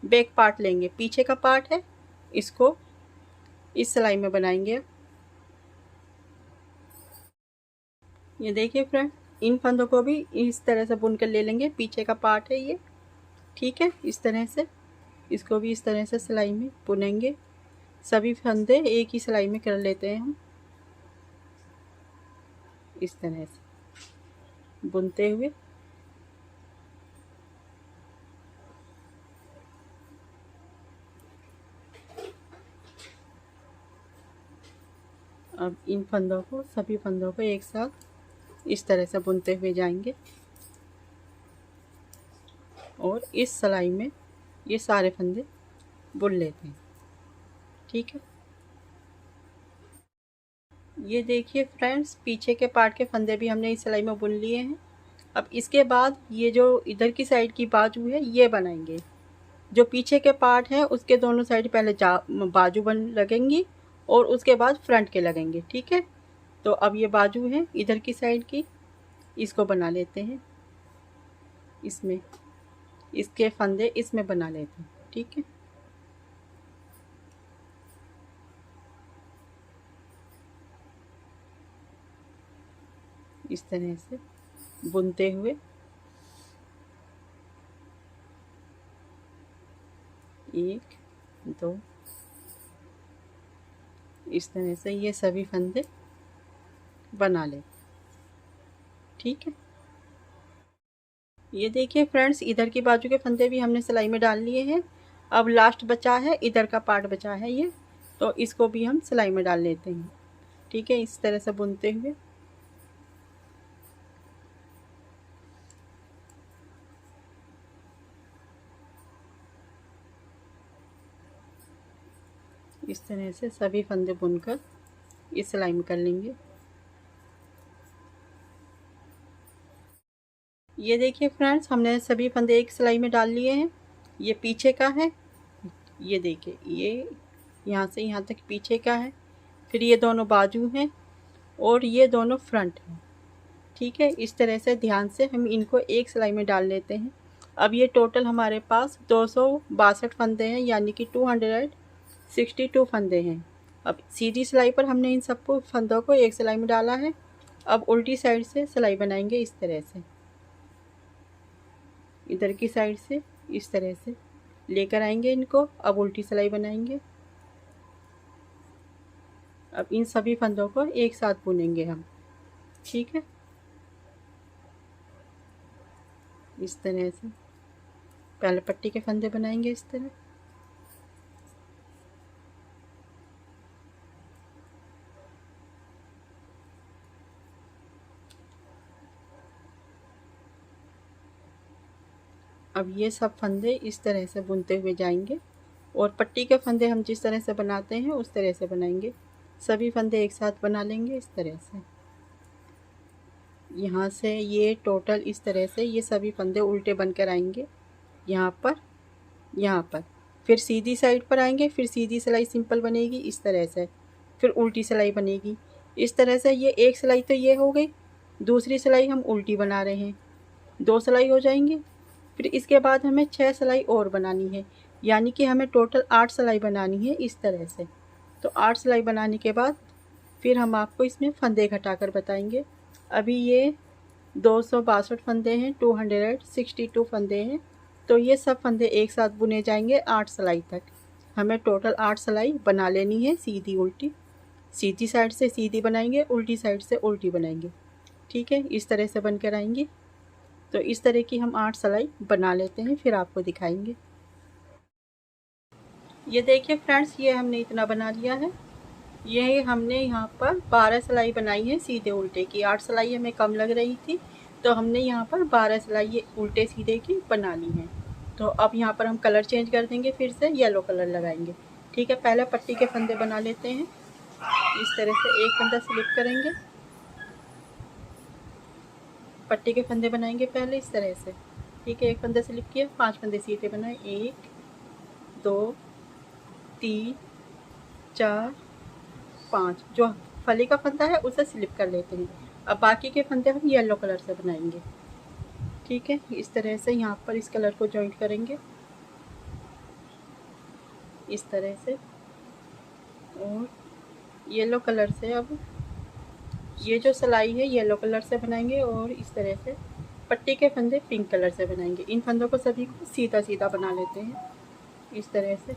बैक पार्ट लेंगे, पीछे का पार्ट है, इसको इस सिलाई में बनाएंगे। ये देखिए फ्रेंड, इन फंदों को भी इस तरह से बुन कर ले लेंगे। पीछे का पार्ट है ये। ठीक है, इस तरह से इसको भी इस तरह से सिलाई में बुनेंगे। सभी फंदे एक ही सिलाई में कर लेते हैं हम, इस तरह से बुनते हुए। अब इन फंदों को, सभी फंदों को एक साथ इस तरह से बुनते हुए जाएंगे और इस सिलाई में ये सारे फंदे बुन लेते हैं। ठीक है, ये देखिए फ्रेंड्स, पीछे के पार्ट के फंदे भी हमने इस सिलाई में बुन लिए हैं। अब इसके बाद ये जो इधर की साइड की बाजू है ये बनाएंगे। जो पीछे के पार्ट है उसके दोनों साइड पहले बाजू बन लगेंगी और उसके बाद फ्रंट के लगेंगे। ठीक है, तो अब ये बाजू है इधर की साइड की, इसको बना लेते हैं। इसमें इसके फंदे इसमें बना लेते हैं। ठीक है, इस तरह से बुनते हुए एक दो, इस तरह से ये सभी फंदे बना ले। ठीक है, ये देखिए फ्रेंड्स, इधर की बाजू के फंदे भी हमने सिलाई में डाल लिए हैं। अब लास्ट बचा है, इधर का पार्ट बचा है ये, तो इसको भी हम सिलाई में डाल लेते हैं। ठीक है, इस तरह से बुनते हुए इस तरह से सभी फंदे बुनकर इस सिलाई में कर लेंगे। ये देखिए फ्रेंड्स, हमने सभी फंदे एक सिलाई में डाल लिए हैं। ये पीछे का है, ये देखिए, ये यहाँ से यहाँ तक पीछे का है, फिर ये दोनों बाजू हैं और ये दोनों फ्रंट हैं। ठीक है, इस तरह से ध्यान से हम इनको एक सिलाई में डाल लेते हैं। अब ये टोटल हमारे पास 262 फंदे हैं, यानी कि 262 फंदे हैं। अब सीधी सिलाई पर हमने इन सबको फंदों को एक सिलाई में डाला है। अब उल्टी साइड से सिलाई बनाएंगे इस तरह से, इधर की साइड से इस तरह से लेकर आएंगे इनको। अब उल्टी सिलाई बनाएंगे। अब इन सभी फंदों को एक साथ बुनेंगे हम। ठीक है, इस तरह से पहले पट्टी के फंदे बनाएंगे इस तरह। अब ये सब फंदे इस तरह से बुनते हुए जाएंगे और पट्टी के फंदे हम जिस तरह से बनाते हैं उस तरह से बनाएंगे। सभी फंदे एक साथ बना लेंगे इस तरह से। यहाँ से ये टोटल इस तरह से ये सभी फंदे उल्टे बनकर आएंगे यहाँ पर। फिर सीधी साइड पर आएंगे, फिर सीधी सिलाई सिंपल बनेगी इस तरह से, फिर उल्टी सिलाई बनेगी इस तरह से। ये एक सिलाई तो ये हो गई, दूसरी सिलाई हम उल्टी बना रहे हैं, 2 सिलाई हो जाएंगी। फिर इसके बाद हमें 6 सिलाई और बनानी है, यानी कि हमें टोटल 8 सिलाई बनानी है इस तरह से। तो 8 सिलाई बनाने के बाद फिर हम आपको इसमें फंदे घटाकर बताएंगे। अभी ये 262 फंदे हैं, 262 फंदे हैं, तो ये सब फंदे एक साथ बुने जाएंगे 8 सिलाई तक। हमें टोटल 8 सिलाई बना लेनी है, सीधी उल्टी। सीधी साइड से सीधी बनाएंगे, उल्टी साइड से उल्टी बनाएंगे। ठीक है, इस तरह से बनकर आएंगी। तो इस तरह की हम 8 सिलाई बना लेते हैं, फिर आपको दिखाएंगे। ये देखिए फ्रेंड्स, ये हमने इतना बना लिया है। ये हमने यहाँ पर 12 सिलाई बनाई है सीधे उल्टे की। 8 सिलाई हमें कम लग रही थी, तो हमने यहाँ पर 12 सिलाई ये उल्टे सीधे की बना ली है। तो अब यहाँ पर हम कलर चेंज कर देंगे, फिर से येलो कलर लगाएंगे। ठीक है, पहले पट्टी के फंदे बना लेते हैं। इस तरह से एक फंदा स्लिप करेंगे, पट्टी के फंदे बनाएंगे पहले इस तरह से। ठीक है, एक फंदा स्लिप किया, 5 फंदे सीधे बनाए, 1 2 3 4 5। जो फली का फंदा है उसे स्लिप कर लेते हैं। अब बाकी के फंदे हम येलो कलर से बनाएंगे। ठीक है, इस तरह से यहाँ पर इस कलर को जॉइंट करेंगे इस तरह से, और येलो कलर से अब ये जो सिलाई है येलो कलर से बनाएंगे, और इस तरह से पट्टी के फंदे पिंक कलर से बनाएंगे। इन फंदों को सभी को सीधा सीधा बना लेते हैं इस तरह से।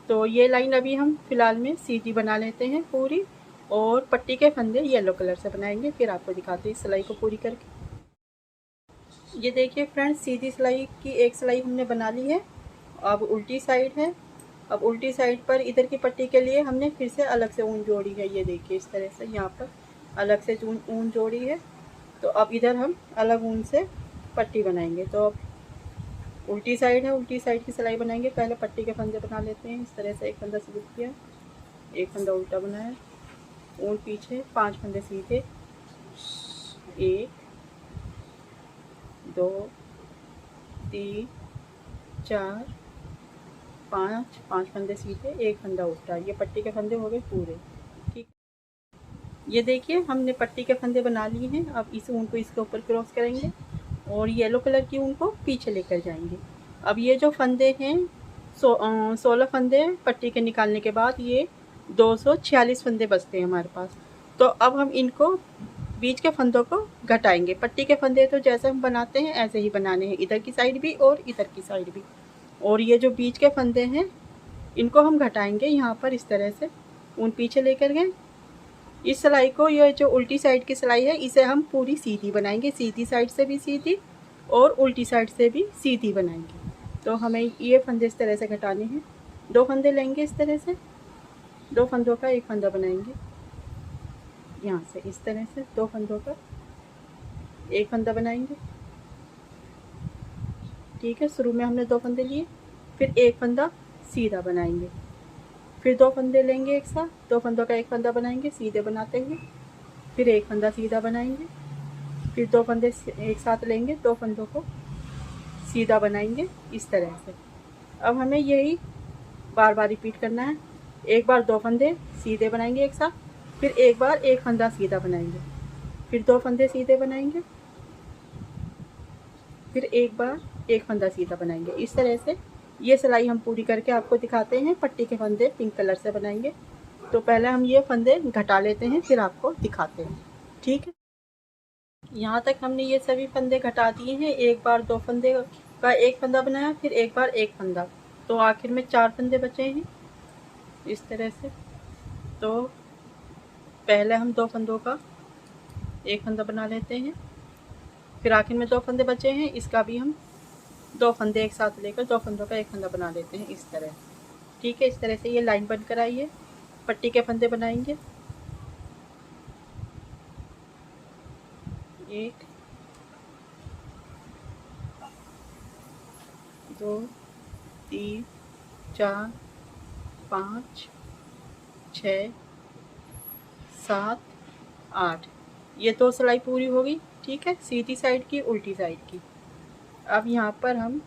तो ये लाइन अभी हम फ़िलहाल में सीधी बना लेते हैं पूरी, और पट्टी के फंदे येलो कलर से बनाएंगे, फिर आपको दिखाते हैं इस सिलाई को पूरी करके। ये देखिए फ्रेंड्स, सीधी सिलाई की एक सिलाई हमने बना ली है। अब उल्टी साइड है, अब उल्टी साइड पर इधर की पट्टी के लिए हमने फिर से अलग से ऊन जोड़ी है। ये देखिए इस तरह से यहाँ पर अलग से ऊन जोड़ी है। तो अब इधर हम अलग ऊन से पट्टी बनाएंगे। तो अब उल्टी साइड है, उल्टी साइड की सिलाई बनाएंगे। पहले पट्टी के फंदे बना लेते हैं। इस तरह से एक फंदा सीधा किया, एक फंदा उल्टा बनाया, ऊन पीछे, 5 फंदे सीधे, 1 2 3 4 5 फंदे सीधे, एक फंदा उल्टा। ये पट्टी के फंदे हो गए पूरे। ठीक, ये देखिए हमने पट्टी के फंदे बना लिए हैं। अब इस ऊन को इसके ऊपर क्रॉस करेंगे और येलो कलर की ऊन को पीछे लेकर जाएंगे। अब ये जो फंदे हैं 16 फंदे पट्टी के निकालने के बाद ये 246 फंदे बचते हैं हमारे पास। तो अब हम इनको बीच के फंदों को घटाएंगे। पट्टी के फंदे तो जैसे हम बनाते हैं ऐसे ही बनाने हैं, इधर की साइड भी और इधर की साइड भी। और ये जो बीच के फंदे हैं इनको हम घटाएंगे यहाँ पर इस तरह से। ऊन पीछे लेकर गए। इस सिलाई को, ये जो उल्टी साइड की सिलाई है, इसे हम पूरी सीधी बनाएंगे। सीधी साइड से भी सीधी और उल्टी साइड से भी सीधी बनाएंगे। तो हमें ये फंदे इस तरह से घटाने हैं। 2 फंदे लेंगे इस तरह से, 2 फंदों का एक फंदा बनाएंगे यहाँ से इस तरह से। 2 फंदों का एक फंदा बनाएंगे। ठीक है, शुरू में हमने 2 फंदे लिए, फिर एक फंदा सीधा बनाएंगे, फिर 2 फंदे लेंगे एक साथ, 2 फंदों का एक फंदा बनाएंगे सीधे बनाते हुए, फिर एक फंदा सीधा बनाएंगे, फिर 2 फंदे एक साथ लेंगे, 2 फंदों को सीधा बनाएंगे इस तरह से। अब हमें यही बार बार रिपीट करना है। एक बार 2 फंदे सीधे बनाएंगे एक साथ, फिर एक बार एक फंदा सीधा बनाएंगे, फिर 2 फंदे सीधे बनाएंगे, फिर एक बार एक फंदा सीधा बनाएंगे। इस तरह से ये सिलाई हम पूरी करके आपको दिखाते हैं। पट्टी के फंदे पिंक कलर से बनाएंगे। तो पहले हम ये फंदे घटा लेते हैं, फिर आपको दिखाते हैं। ठीक है, यहाँ तक हमने ये सभी फंदे घटा दिए हैं। एक बार 2 फंदे का एक फंदा बनाया, फिर एक बार एक फंदा, तो आखिर में 4 फंदे बचे हैं इस तरह से। तो पहले हम 2 फंदों का एक फंदा बना लेते हैं, फिर आखिर में 2 फंदे बचे हैं, इसका भी हम 2 फंदे एक साथ लेकर 2 फंदों का एक फंदा बना लेते हैं इस तरह। ठीक है, इस तरह से ये लाइन बनकर आई है। पट्टी के फंदे बनाएंगे। 1 2 3 4 5 6 7 8। ये 2 सिलाई पूरी हो गई। ठीक है, सीधी साइड की उल्टी साइड की। अब यहाँ पर हम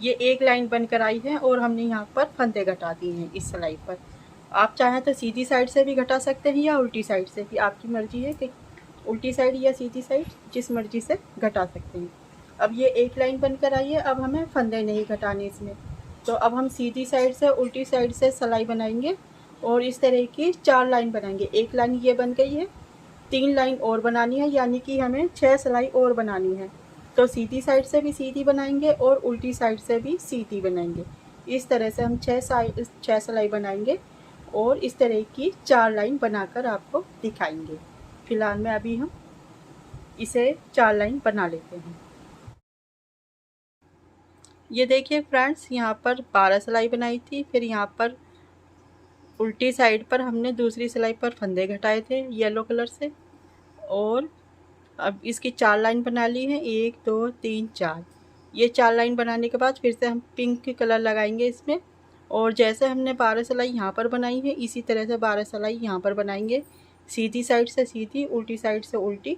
ये एक लाइन बनकर आई है और हमने यहाँ पर फंदे घटा दिए हैं इस सिलाई पर। आप चाहें तो सीधी साइड से भी घटा सकते हैं या उल्टी साइड से भी, आपकी मर्जी है कि उल्टी साइड या सीधी साइड, जिस मर्जी से घटा सकते हैं। अब ये एक लाइन बनकर आई है। अब हमें फंदे नहीं घटाने इसमें। तो अब हम सीधी साइड से उल्टी साइड से सिलाई बनाएंगे और इस तरह की 4 लाइन बनाएंगे। एक लाइन ये बन गई है, 3 लाइन और बनानी है, यानी कि हमें 6 सिलाई और बनानी है। तो सीधी साइड से भी सीधी बनाएंगे और उल्टी साइड से भी सीधी बनाएंगे। इस तरह से हम 6 सिलाई बनाएंगे और इस तरह की 4 लाइन बनाकर आपको दिखाएंगे। फिलहाल में अभी हम इसे 4 लाइन बना लेते हैं। ये देखिए फ्रेंड्स, यहाँ पर 12 सिलाई बनाई थी, फिर यहाँ पर उल्टी साइड पर हमने दूसरी सिलाई पर फंदे घटाए थे येलो कलर से, और अब इसकी 4 लाइन बना ली है। 1 2 3 4। ये 4 लाइन बनाने के बाद फिर से हम पिंक कलर लगाएंगे इसमें, और जैसे हमने 12 सिलाई यहाँ पर बनाई है इसी तरह से 12 सिलाई यहाँ पर बनाएंगे। सीधी साइड से सीधी, उल्टी साइड से उल्टी,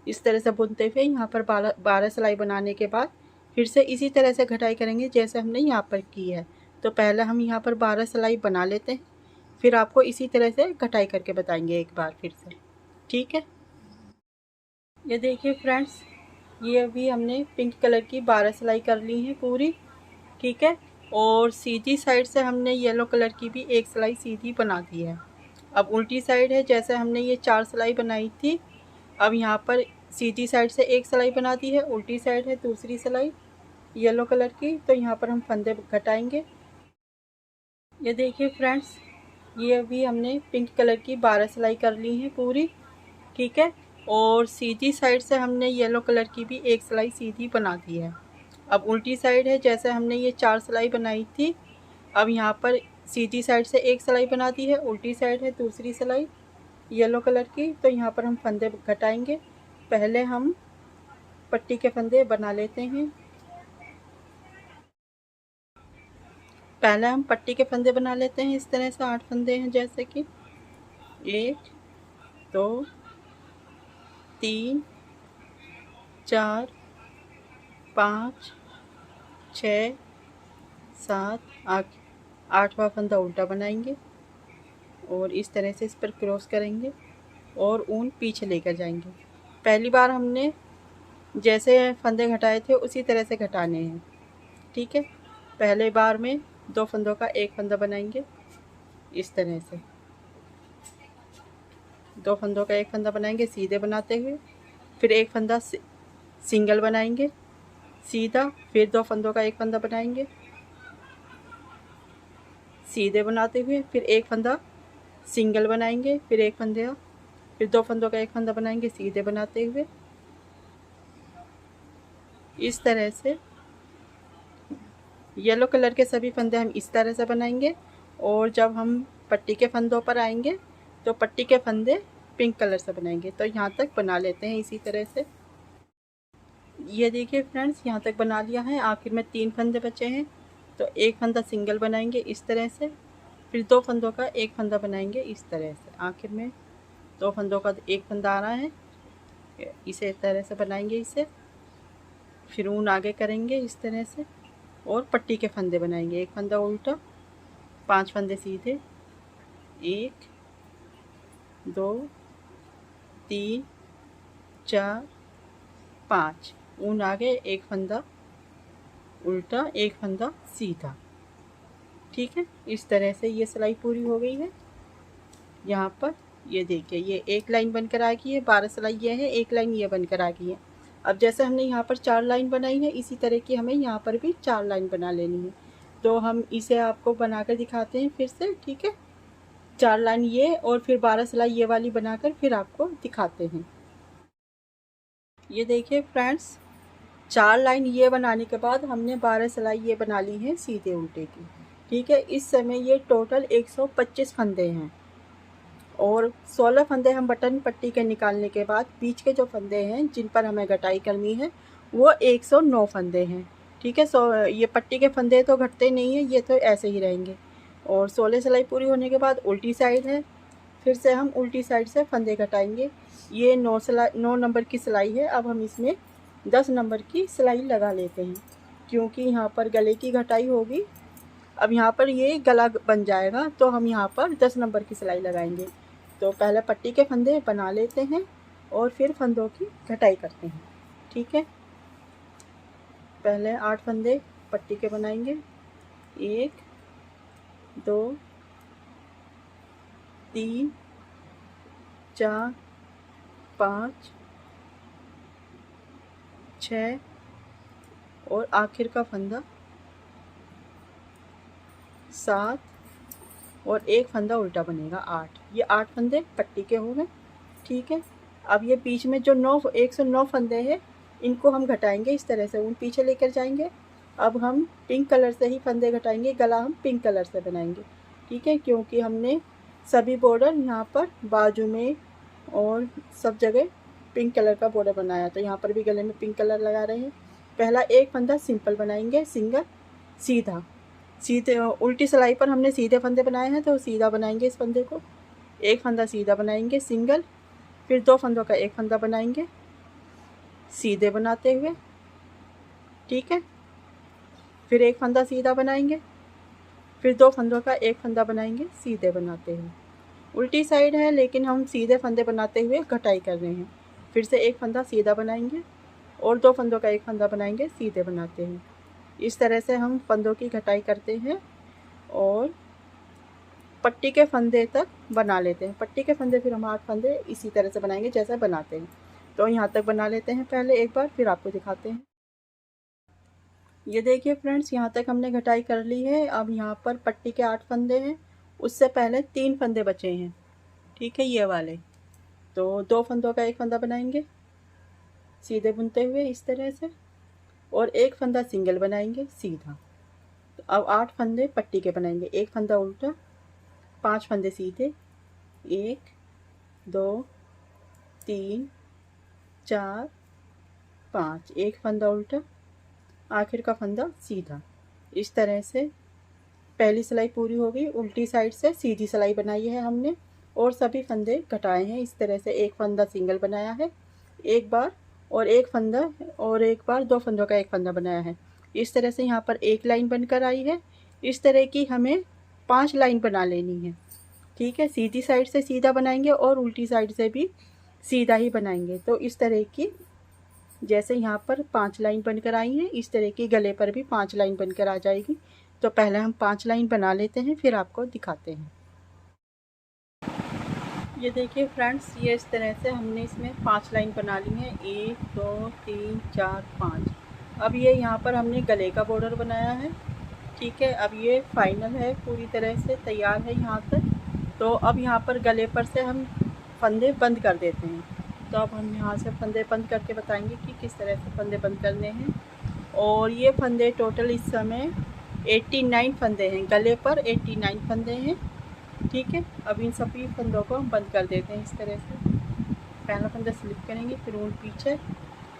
इस तरह से बुनते हुए यहाँ पर 12 सिलाई बनाने के बाद फिर से इसी तरह से घटाई करेंगे जैसे हमने यहाँ पर की है। तो पहले हम यहाँ पर 12 सिलाई बना लेते हैं, फिर आपको इसी तरह से घटाई करके बताएंगे एक बार फिर से। ठीक है, ये देखिए फ्रेंड्स, ये अभी हमने पिंक कलर की 12 सिलाई कर ली है पूरी। ठीक है, और सीधी साइड से हमने येलो कलर की भी एक सिलाई सीधी बना दी है। अब उल्टी साइड है, जैसे हमने ये 4 सिलाई बनाई थी, अब यहाँ पर सीधी साइड से एक सिलाई बना दी है, उल्टी साइड है दूसरी सिलाई येलो कलर की। तो यहाँ पर हम फंदे घटाएंगे। ये देखिए फ्रेंड्स, ये अभी हमने पिंक कलर की 12 सिलाई कर ली है पूरी। ठीक है, और सीधी साइड से हमने येलो कलर की भी एक सिलाई सीधी बना दी है। अब उल्टी साइड है, जैसे हमने ये 4 सिलाई बनाई थी, अब यहाँ पर सीधी साइड से एक सिलाई बना दी है, उल्टी साइड है दूसरी सिलाई येलो कलर की। तो यहाँ पर हम फंदे घटाएंगे। पहले हम पट्टी के फंदे बना लेते हैं। पहले हम पट्टी के फंदे बना लेते हैं। इस तरह से 8 फंदे हैं, जैसे कि 1 2 3 4 5 6 7 8। 8वां फंदा उल्टा बनाएंगे और इस तरह से इस पर क्रॉस करेंगे और ऊन पीछे लेकर जाएंगे। पहली बार हमने जैसे फंदे घटाए थे उसी तरह से घटाने हैं, ठीक है। पहले बार में 2 फंदों का एक फंदा बनाएंगे, इस तरह से 2 फंदों का एक फंदा बनाएंगे सीधे बनाते हुए। फिर एक फंदा सिंगल बनाएंगे सीधा, फिर 2 फंदों का एक फंदा बनाएंगे सीधे बनाते हुए, फिर एक फंदा सिंगल बनाएंगे, फिर एक फंदा, फिर 2 फंदों का एक फंदा बनाएंगे सीधे बनाते हुए। इस तरह से येलो कलर के सभी फंदे हम इस तरह से बनाएंगे। और जब हम पट्टी के फंदों पर आएंगे तो पट्टी के फंदे पिंक कलर से बनाएंगे। तो यहाँ तक बना लेते हैं इसी तरह से। ये देखिए फ्रेंड्स, यहाँ तक बना लिया है। आखिर में 3 फंदे बचे हैं, तो एक फंदा सिंगल बनाएंगे इस तरह से, फिर 2 फंदों का एक फंदा बनाएंगे इस तरह से। आखिर में 2 फंदों का एक फंदा आ रहा है, इसे इस तरह से बनाएंगे इसे। फिर ऊन आगे करेंगे इस तरह से और पट्टी के फंदे बनाएंगे। एक फंदा उल्टा, 5 फंदे सीधे, 1 2 3 4 5। ऊन आगे, एक फंदा उल्टा, एक फंदा सीधा, ठीक है। इस तरह से ये सिलाई पूरी हो गई है। यहाँ पर ये देखिए, ये एक लाइन बनकर आ गई है। 12 सिलाई ये है, एक लाइन ये बनकर आ गई है। अब जैसे हमने यहाँ पर 4 लाइन बनाई है, इसी तरह की हमें यहाँ पर भी 4 लाइन बना लेनी है। तो हम इसे आपको बनाकर दिखाते हैं फिर से, ठीक है। 4 लाइन ये और फिर 12 सिलाई ये वाली बनाकर फिर आपको दिखाते हैं। ये देखिए फ्रेंड्स, 4 लाइन ये बनाने के बाद हमने 12 सिलाई ये बना ली है सीधे उल्टे की, ठीक है। इस समय ये टोटल 125 फंदे हैं और 16 फंदे हम बटन पट्टी के निकालने के बाद बीच के जो फंदे हैं जिन पर हमें घटाई करनी है वो 109 फंदे हैं, ठीक है। ये पट्टी के फंदे तो घटते नहीं हैं, ये तो ऐसे ही रहेंगे। और 16 सिलाई पूरी होने के बाद उल्टी साइड है, फिर से हम उल्टी साइड से फंदे घटाएंगे। ये 9 नंबर की सिलाई है। अब हम इसमें 10 नंबर की सिलाई लगा लेते हैं, क्योंकि यहाँ पर गले की घटाई होगी। अब यहाँ पर ये गला बन जाएगा, तो हम यहाँ पर 10 नंबर की सिलाई लगाएंगे। तो पहले पट्टी के फंदे बना लेते हैं और फिर फंदों की घटाई करते हैं, ठीक है। पहले 8 फंदे पट्टी के बनाएंगे, 1 2 3 4 5 6 और आखिर का फंदा 7 और एक फंदा उल्टा बनेगा 8। ये 8 फंदे पट्टी के हो गए, ठीक है। अब ये बीच में जो 109 फंदे हैं इनको हम घटाएंगे इस तरह से, उन पीछे लेकर जाएंगे। अब हम पिंक कलर से ही फंदे घटाएंगे, गला हम पिंक कलर से बनाएंगे, ठीक है। क्योंकि हमने सभी बॉर्डर यहाँ पर बाजू में और सब जगह पिंक कलर का बॉर्डर बनाया, तो यहाँ पर भी गले में पिंक कलर लगा रहे हैं। पहला एक फंदा सिंपल बनाएंगे, सिंगल सीधा। सीधे उल्टी सिलाई पर हमने सीधे फंदे बनाए हैं, तो सीधा बनाएंगे इस फंदे को। एक फंदा सीधा बनाएंगे सिंगल, फिर 2 फंदों का एक फंदा बनाएंगे सीधे बनाते हुए, ठीक है। फिर एक फंदा सीधा बनाएंगे, फिर 2 फंदों का एक फंदा बनाएंगे सीधे बनाते हुए। उल्टी साइड है लेकिन हम सीधे फंदे बनाते हुए घटाई कर रहे हैं। फिर से एक फंदा सीधा बनाएंगे और 2 फंदों का एक फंदा बनाएंगे सीधे बनाते हुए। इस तरह से हम फंदों की घटाई करते हैं और पट्टी के फंदे तक बना लेते हैं। पट्टी के फंदे फिर हम 8 फंदे इसी तरह से बनाएंगे जैसा बनाते हैं। तो यहाँ तक बना लेते हैं पहले एक बार, फिर आपको दिखाते हैं। ये देखिए फ्रेंड्स, यहाँ तक हमने घटाई कर ली है। अब यहाँ पर पट्टी के 8 फंदे हैं, उससे पहले 3 फंदे बचे हैं, ठीक है, ये वाले। तो 2 फंदों का एक फंदा बनाएंगे सीधे बुनते हुए इस तरह से, और एक फंदा सिंगल बनाएंगे सीधा। तो अब 8 फंदे पट्टी के बनाएंगे। एक फंदा उल्टा, 5 फंदे सीधे, 1 2 3 4 5, एक फंदा उल्टा, आखिर का फंदा सीधा। इस तरह से पहली सिलाई पूरी हो गई। उल्टी साइड से सीधी सिलाई बनाई है हमने और सभी फंदे घटाए हैं। इस तरह से एक फंदा सिंगल बनाया है एक बार, और एक फंदा और एक बार 2 फंदों का एक फंदा बनाया है। इस तरह से यहाँ पर एक लाइन बनकर आई है। इस तरह की हमें 5 लाइन बना लेनी है। ठीक है, सीधी साइड से सीधा बनाएंगे और उल्टी साइड से भी सीधा ही बनाएंगे। तो इस तरह की जैसे यहाँ पर 5 लाइन बनकर आई हैं, इस तरह की गले पर भी 5 लाइन बनकर आ जाएगी। तो पहले हम 5 लाइन बना लेते हैं, फिर आपको दिखाते हैं। ये देखिए फ्रेंड्स, ये इस तरह से हमने इसमें 5 लाइन बना ली हैं। 1 2 3 4 5। अब ये यहाँ पर हमने गले का बॉर्डर बनाया है। ठीक है, अब ये फाइनल है, पूरी तरह से तैयार है यहाँ तक। तो अब यहाँ पर गले पर से हम फंदे बंद कर देते हैं। तो अब हम यहाँ से फंदे बंद करके बताएंगे कि किस तरह से फंदे बंद करने हैं। और ये फंदे टोटल इस समय 89 फंदे हैं, गले पर 89 फंदे हैं। ठीक है, अब इन सभी फंदों को हम बंद कर देते हैं। इस तरह से पहला फंदा स्लिप करेंगे, फिर ऊन पीछे,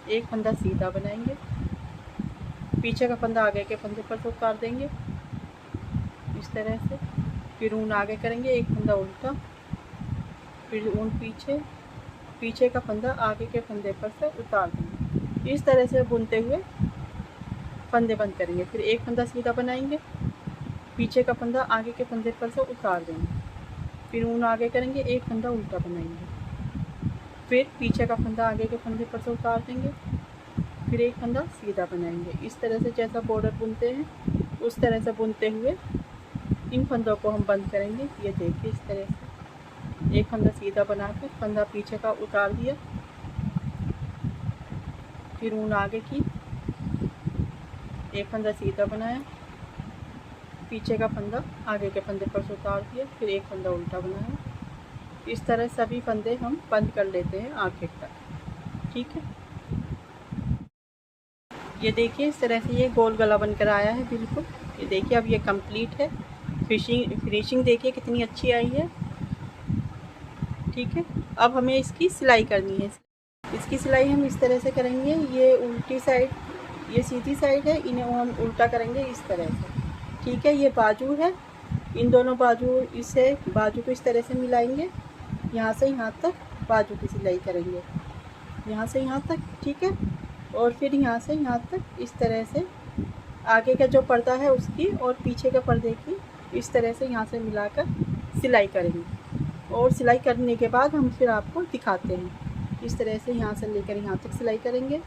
एक फंदा सीधा बनाएंगे, पीछे का फंदा आगे के फंदे पर से उतार देंगे इस तरह से। फिर ऊन आगे करेंगे, एक फंदा उल्टा, फिर ऊन पीछे, पीछे का फंदा आगे के फंदे पर से उतार देंगे। इस तरह से बुनते हुए फंदे बंद करेंगे। फिर एक फंदा सीधा बनाएंगे, पीछे का फंदा आगे के फंदे पर से उतार देंगे, फिर ऊन आगे करेंगे, एक फंदा उल्टा बनाएंगे, फिर पीछे का फंदा आगे के फंदे पर से उतार देंगे, फिर एक फंदा सीधा बनाएंगे। इस तरह से जैसा बॉर्डर बुनते हैं उस तरह से बुनते हुए इन फंदों को हम बंद करेंगे। ये देखिए, इस तरह से एक फंदा सीधा बनाकर फंदा पीछे का उतार दिया, फिर ऊन आगे की, एक फंदा सीधा बनाया, पीछे का फंदा आगे के फंदे पर से उतार दिया, फिर एक फंदा उल्टा बनाया। इस तरह सभी फंदे हम बंद कर लेते हैं आखिर तक। ठीक है, ये देखिए इस तरह से ये गोल गला बनकर आया है बिल्कुल। ये देखिए अब ये कंप्लीट है। फिनिशिंग देखिए कितनी अच्छी आई है। ठीक है, अब हमें इसकी सिलाई करनी है। इसकी सिलाई हम इस तरह से करेंगे। ये उल्टी साइड, ये सीधी साइड है, इन्हें हम उल्टा करेंगे इस तरह से। ठीक है, ये बाजू है, इन दोनों बाजू, इसे बाजू को इस तरह से मिलाएंगे, यहाँ से यहाँ तक बाजू की सिलाई करेंगे, यहाँ से यहाँ तक। ठीक है, और फिर यहाँ से यहाँ तक इस तरह से आगे का जो पर्दा है उसकी और पीछे के पर्दे की इस तरह से यहाँ से मिलाकर सिलाई करेंगे। और सिलाई करने के बाद हम फिर आपको दिखाते हैं। इस तरह से यहाँ से लेकर यहाँ तक सिलाई करेंगे,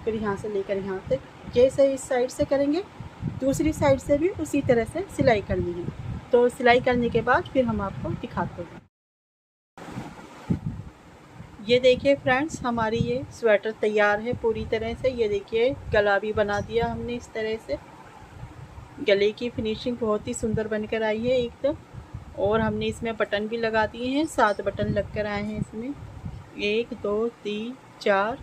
फिर यहाँ से लेकर यहाँ तक। जैसे इस साइड से करेंगे दूसरी साइड से भी उसी तरह से सिलाई करनी है। तो सिलाई करने के बाद फिर हम आपको दिखाते हैं। ये देखिए फ्रेंड्स, हमारी ये स्वेटर तैयार है पूरी तरह से। ये देखिए गला भी बना दिया हमने इस तरह से। गले की फिनिशिंग बहुत ही सुंदर बनकर आई है एकदम। और हमने इसमें बटन भी लगा दिए हैं, 7 बटन लग कर आए हैं इसमें। 1 2 3 4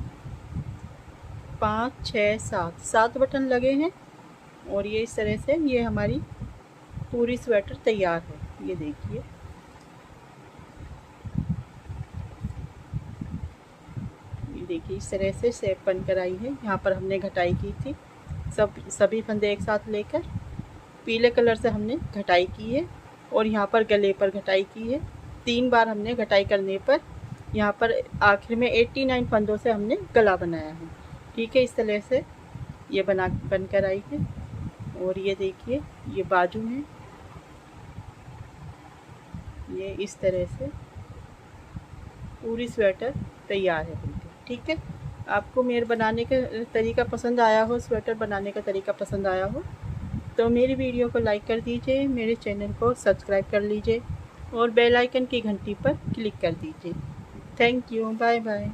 5 6 7 बटन लगे हैं। और ये इस तरह से ये हमारी पूरी स्वेटर तैयार है। ये देखिए, ये देखिए इस तरह से शेप बनकर आई है। यहाँ पर हमने घटाई की थी, सभी फंदे एक साथ लेकर पीले कलर से हमने घटाई की है। और यहाँ पर गले पर घटाई की है। 3 बार हमने घटाई करने पर यहाँ पर आखिर में 89 फंदों से हमने गला बनाया है। ठीक है, इस तरह से ये बनकर आई है। और ये देखिए ये बाजू है, ये इस तरह से पूरी स्वेटर तैयार है बिल्कुल। ठीक है, आपको मेरे बनाने का तरीका पसंद आया हो, स्वेटर बनाने का तरीका पसंद आया हो तो मेरी वीडियो को लाइक कर दीजिए, मेरे चैनल को सब्सक्राइब कर लीजिए और बेल आइकन की घंटी पर क्लिक कर दीजिए। Thank you, bye bye.